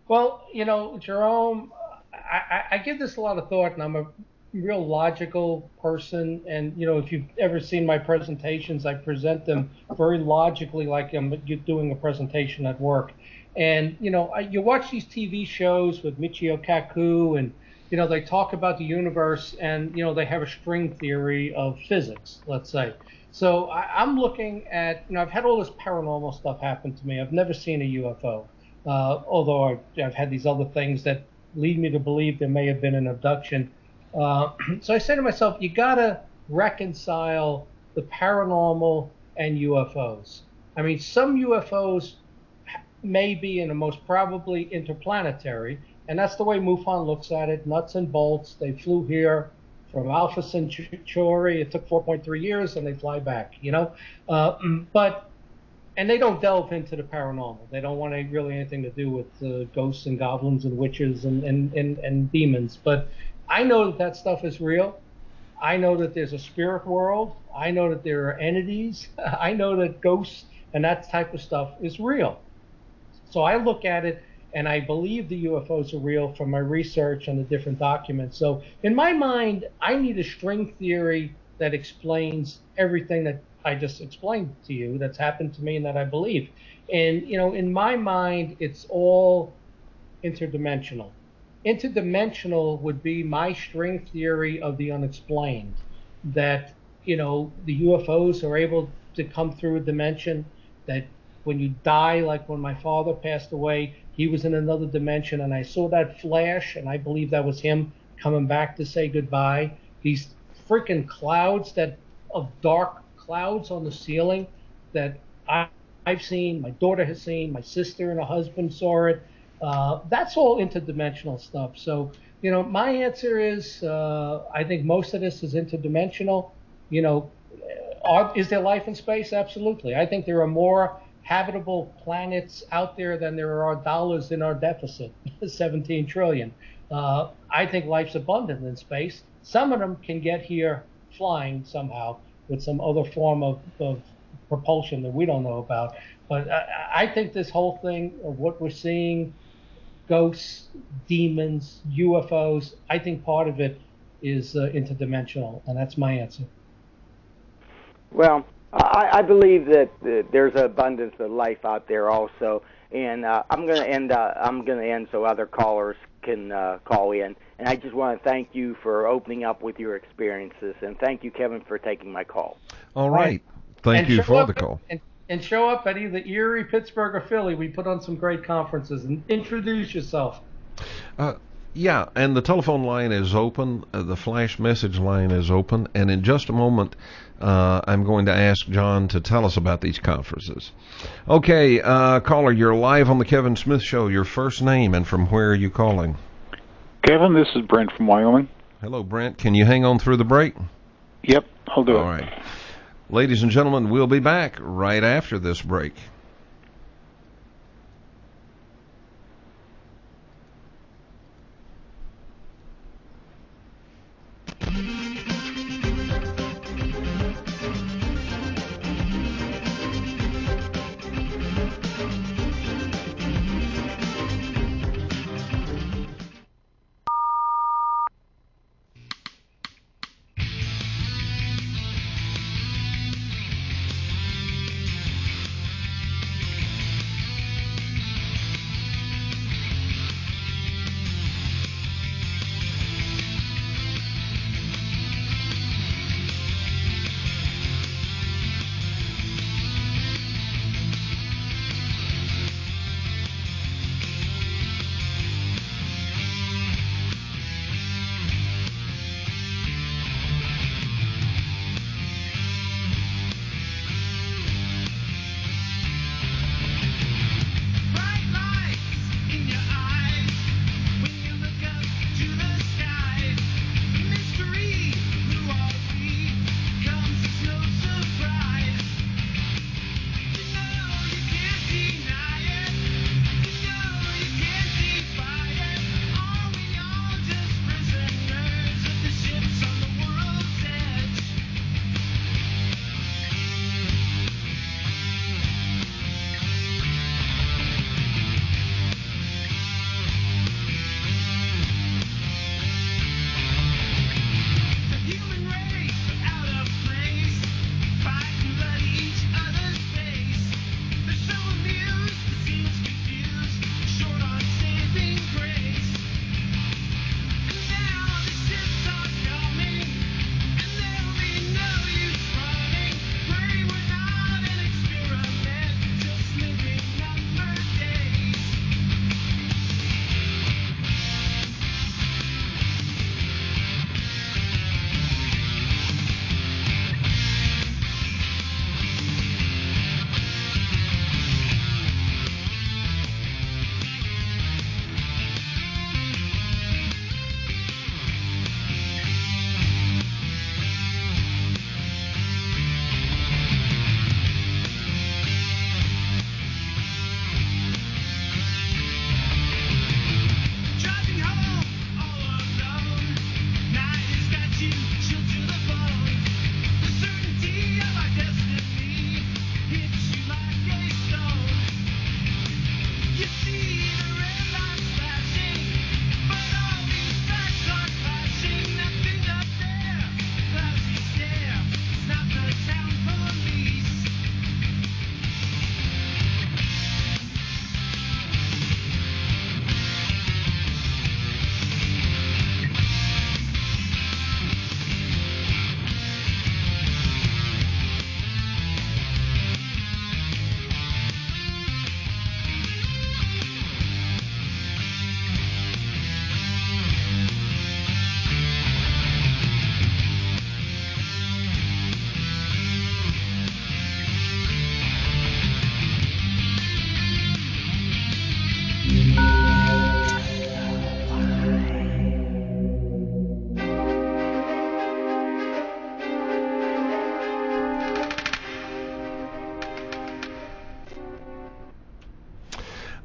Well, you know, Jerome, I give this a lot of thought, and I'm a real logical person. And, you know, if you've ever seen my presentations, I present them very logically, like I'm doing a presentation at work. And, you know, you watch these TV shows with Michio Kaku, and, you know, they talk about the universe, and, you know, they have a string theory of physics, let's say. So I'm looking at, you know, I've had all this paranormal stuff happen to me. I've never seen a UFO, although I've had these other things that lead me to believe there may have been an abduction. So I say to myself, you got to reconcile the paranormal and UFOs. I mean, some UFOs may be, and most probably, interplanetary, and that's the way MUFON looks at it, nuts and bolts. They flew here from Alpha Centauri. It took 4.3 years, and they fly back, you know. And they don't delve into the paranormal. They don't want really anything to do with ghosts and goblins and witches and demons. But I know that stuff is real. I know that there's a spirit world. I know that there are entities. I know that ghosts and that type of stuff is real. So I look at it, and I believe the UFOs are real from my research and the different documents. So in my mind, I need a string theory that explains everything that I just explained to you that's happened to me and that I believe. And, you know, in my mind, it's all interdimensional. Interdimensional would be my string theory of the unexplained, that, you know, the UFOs are able to come through a dimension, that when you die, like when my father passed away, he was in another dimension, and I saw that flash, and I believe that was him coming back to say goodbye. These freaking clouds of dark clouds on the ceiling that I've seen, my daughter has seen, my sister and her husband saw it. That's all interdimensional stuff. So, you know, my answer is I think most of this is interdimensional. You know, is there life in space? Absolutely. I think there are more habitable planets out there than there are dollars in our deficit, 17 trillion. I think life's abundant in space. Some of them can get here flying somehow with some other form of propulsion that we don't know about. But I think this whole thing of what we're seeing, ghosts, demons, UFOs, I think part of it is interdimensional, and that's my answer. Well, I believe that there's an abundance of life out there also, and I'm going to end so other callers can call in. And I just want to thank you for opening up with your experiences, and thank you, Kevin, for taking my call. All right. Thank you for the call. And show up at either Erie, Pittsburgh, or Philly. We put on some great conferences. And introduce yourself. Yeah, and the telephone line is open. The flash message line is open. And in just a moment, I'm going to ask John to tell us about these conferences. Okay, caller, you're live on the Kevin Smith Show. Your first name and from where are you calling? Kevin, this is Brent from Wyoming. Hello, Brent. Can you hang on through the break? Yep, I'll do it. All right. Ladies and gentlemen, we'll be back right after this break.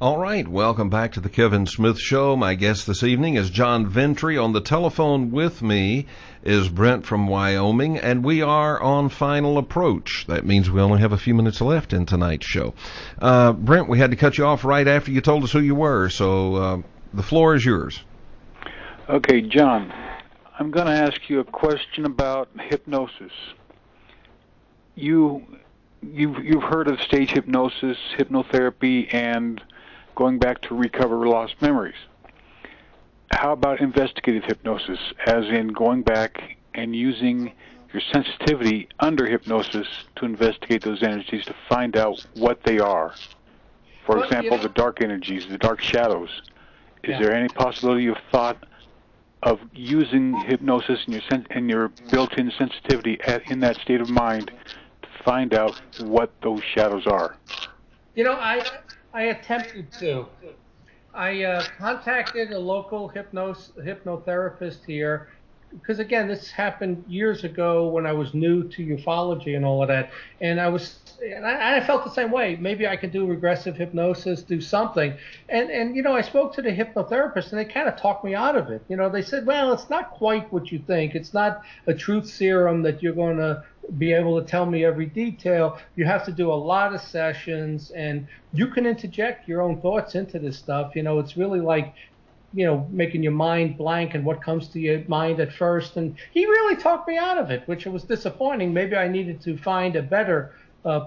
All right, welcome back to the Kevin Smith Show. My guest this evening is John Ventre. On the telephone with me is Brent from Wyoming, and we are on final approach. That means we only have a few minutes left in tonight's show. Brent, we had to cut you off right after you told us who you were, so the floor is yours. Okay, John, I'm going to ask you a question about hypnosis. You've heard of stage hypnosis, hypnotherapy, and going back to recover lost memories. How about investigative hypnosis, as in going back and using your sensitivity under hypnosis to investigate those energies to find out what they are? For example, the dark energies, the dark shadows. Is there any possibility of thought of using hypnosis and your built-in sensitivity in that state of mind to find out what those shadows are? You know, I attempted to. I contacted a local hypnotherapist here, because again, this happened years ago when I was new to ufology and all of that, and I felt the same way. Maybe I could do regressive hypnosis, do something, and you know, I spoke to the hypnotherapist, and they kind of talked me out of it. You know, they said, well, it's not quite what you think. It's not a truth serum that you're going to be able to tell me every detail. You have to do a lot of sessions, and you can interject your own thoughts into this stuff. You know, it's really like, you know, making your mind blank and what comes to your mind at first. And he really talked me out of it, which was disappointing. Maybe I needed to find a better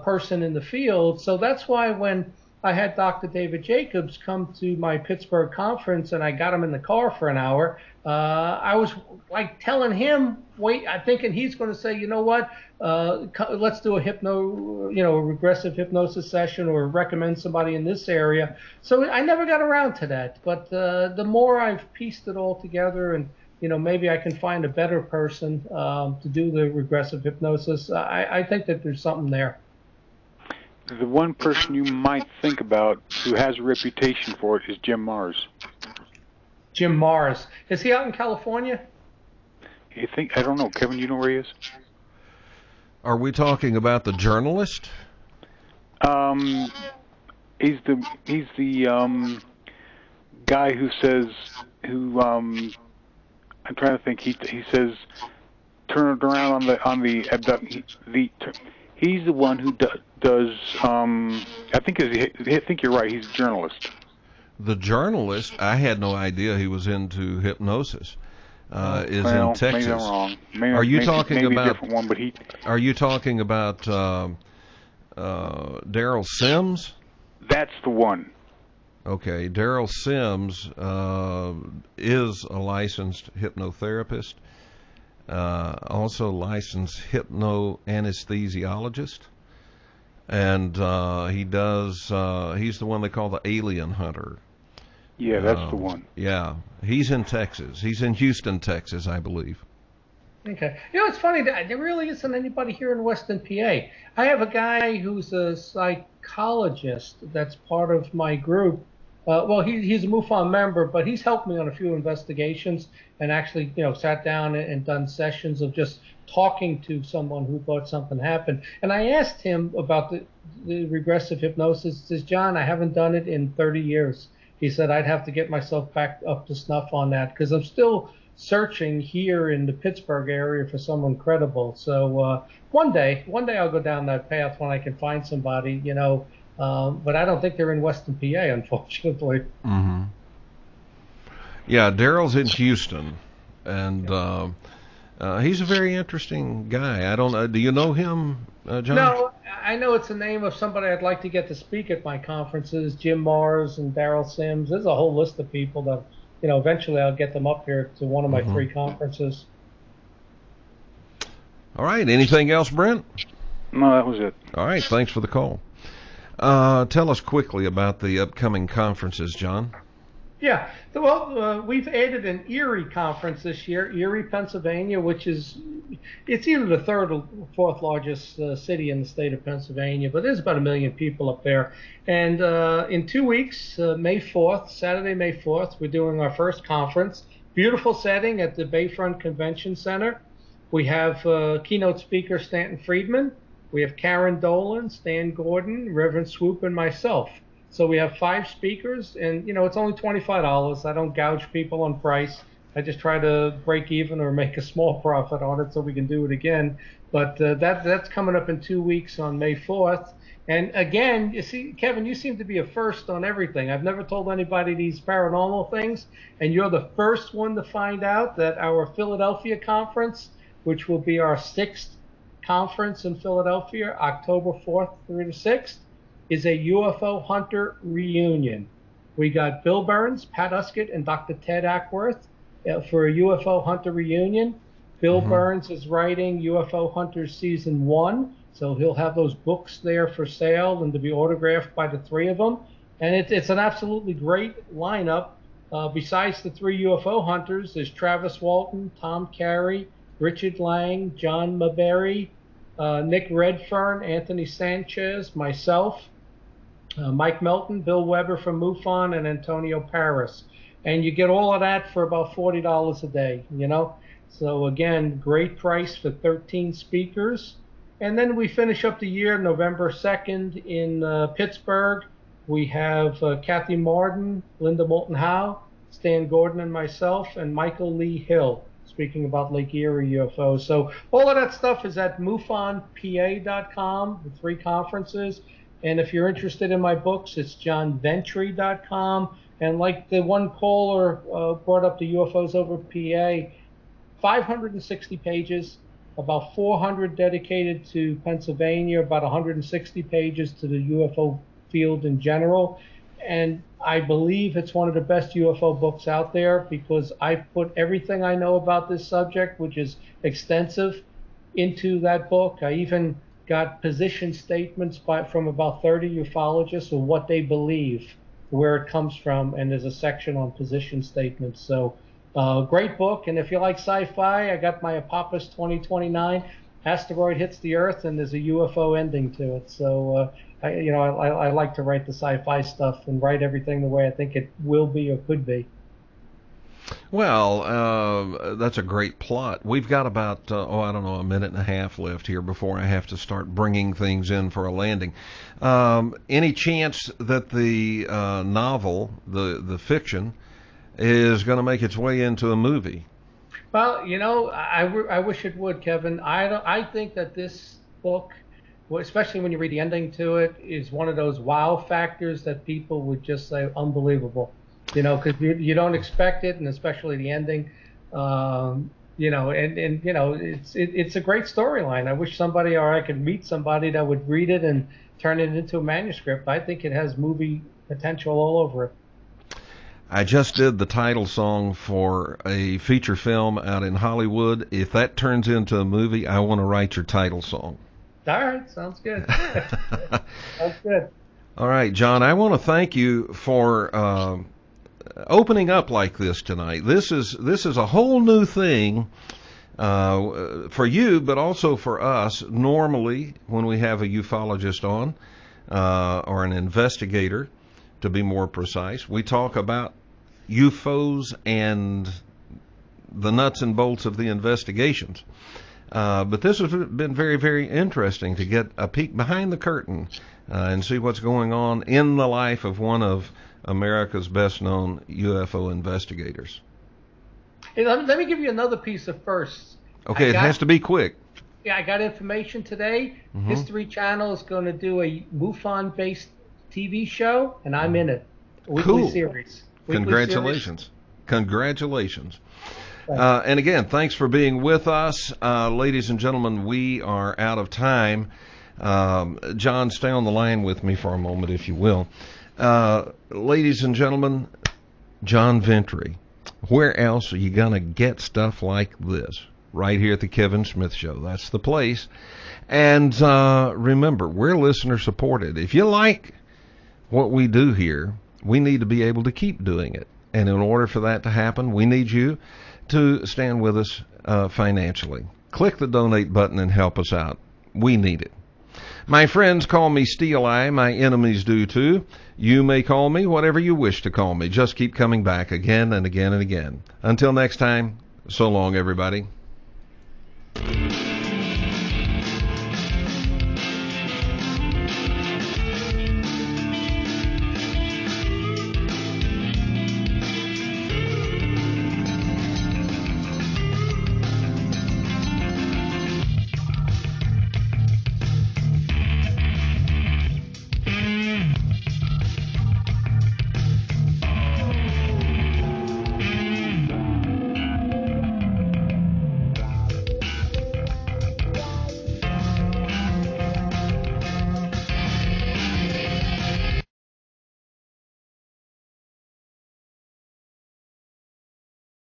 person in the field. So that's why when I had Dr. David Jacobs come to my Pittsburgh conference and I got him in the car for an hour, I was like telling him, I'm thinking he's going to say, you know what, let's do a regressive hypnosis session or recommend somebody in this area. So I never got around to that. But the more I've pieced it all together, and you know, maybe I can find a better person to do the regressive hypnosis, I think that there's something there. The one person you might think about who has a reputation for it is Jim Mars. Jim Mars. Is he out in California? I don't know. Kevin, you know where he is? Are we talking about the journalist? He's the guy who says, I'm trying to think. He says, turn it around on the he's the one who does. I think you're right. He's a journalist. The journalist, I had no idea he was into hypnosis. Is in Texas. Maybe I'm wrong. Are you talking about a different one? But Are you talking about Daryl Sims? That's the one. Okay, Daryl Sims is a licensed hypnotherapist, also licensed hypnoanesthesiologist, and he's the one they call the alien hunter. Yeah, that's the one. Yeah, he's in Texas. He's in Houston, Texas, I believe. Okay. You know, it's funny that there really isn't anybody here in Western PA. I have a guy who's a psychologist that's part of my group. He's a MUFON member, but he's helped me on a few investigations and actually, you know, sat down and done sessions of just talking to someone who thought something happened. And I asked him about the regressive hypnosis. He says, John, I haven't done it in 30 years. He said, I'd have to get myself back up to snuff on that because I'm still searching here in the Pittsburgh area for someone credible. So one day I'll go down that path when I can find somebody, you know. But I don't think they're in Western PA, unfortunately. Mm-hmm. Yeah, Daryl's in Houston, and he's a very interesting guy. I don't know. Do you know him, John? No, I know it's the name of somebody I'd like to get to speak at my conferences, Jim Mars and Daryl Sims. There's a whole list of people that, you know, eventually I'll get them up here to one of my 3 conferences. All right. Anything else, Brent? No, that was it. All right. Thanks for the call. Tell us quickly about the upcoming conferences, John. Yeah, well, we've added an Erie conference this year, Erie, Pennsylvania, which is, it's either the 3rd or 4th largest city in the state of Pennsylvania, but there's about 1 million people up there. And in 2 weeks, May 4th, Saturday, May 4th, we're doing our first conference. Beautiful setting at the Bayfront Convention Center. We have keynote speaker Stanton Friedman. We have Karen Dolan, Stan Gordon, Reverend Swoop, and myself. So we have 5 speakers, and it's only $25. I don't gouge people on price. I just try to break even or make a small profit on it so we can do it again. But that's coming up in 2 weeks on May 4th. And again, you see, Kevin, you seem to be a first on everything. I've never told anybody these paranormal things, and you're the first one to find out that our Philadelphia conference, which will be our 6th conference in Philadelphia, October 4th through the 6th, is a UFO hunter reunion. We got Bill Burns, Pat Uskett, and Dr. Ted Ackworth for a UFO hunter reunion. Bill Burns is writing UFO Hunters Season 1, so he'll have those books there for sale and to be autographed by the 3 of them. And it's an absolutely great lineup. Besides the 3 UFO hunters, there's Travis Walton, Tom Carey, Richard Lang, John Maberry, Nick Redfern, Anthony Sanchez, myself, Mike Melton, Bill Weber from MUFON, and Antonio Paris. And you get all of that for about $40 a day, So again, great price for 13 speakers. And then we finish up the year November 2nd in Pittsburgh. We have Kathy Martin, Linda Moulton Howe, Stan Gordon and myself, and Michael Lee Hill, speaking about Lake Erie UFO. So all of that stuff is at MUFONPA.com, the 3 conferences. And if you're interested in my books, it's JohnVentre.com. And like the one caller brought up the UFOs over PA, 560 pages, about 400 dedicated to Pennsylvania, about 160 pages to the UFO field in general. And I believe it's one of the best UFO books out there because I've put everything I know about this subject, which is extensive, into that book. I even got position statements from about 30 ufologists of what they believe, where it comes from, and there's a section on position statements. So great book. And if you like sci-fi, I got my Apophis 2029. Asteroid hits the Earth, and there's a UFO ending to it. So I like to write the sci-fi stuff and write everything the way I think it will be or could be. Well, that's a great plot. We've got about, a minute and a half left here before I have to start bringing things in for a landing. Any chance that the novel, the fiction, is going to make its way into a movie? Well, I wish it would, Kevin. I think that this book, especially when you read the ending to it, is one of those wow factors that people would just say unbelievable. Because you don't expect it, and especially the ending. It's a great storyline. I wish somebody, or I could meet somebody that would read it and turn it into a manuscript. I think it has movie potential all over it. I just did the title song for a feature film out in Hollywood. If that turns into a movie, I want to write your title song. All right, sounds good. Sounds good. All right, John, I want to thank you for opening up like this tonight. This is a whole new thing for you, but also for us. Normally, when we have a ufologist on, or an investigator, to be more precise, we talk about UFOs and the nuts and bolts of the investigations. But this has been very, very interesting to get a peek behind the curtain and see what's going on in the life of one of America's best-known UFO investigators. Hey, let me give you another piece of firsts. Okay, it has to be quick. Yeah, I got information today. Mm-hmm. History Channel is going to do a MUFON-based TV show, and I'm in it. Weekly series. Congratulations. Congratulations. And again, thanks for being with us. Ladies and gentlemen, we are out of time. John, stay on the line with me for a moment, if you will. Ladies and gentlemen, John Ventre. Where else are you going to get stuff like this? Right here at the Kevin Smith Show. That's the place. And remember, we're listener supported. If you like what we do here, we need to be able to keep doing it. And in order for that to happen, we need you to stand with us financially. Click the donate button and help us out. We need it. My friends call me Steel Eye. My enemies do too. You may call me whatever you wish to call me. Just keep coming back again and again and again. Until next time, so long, everybody.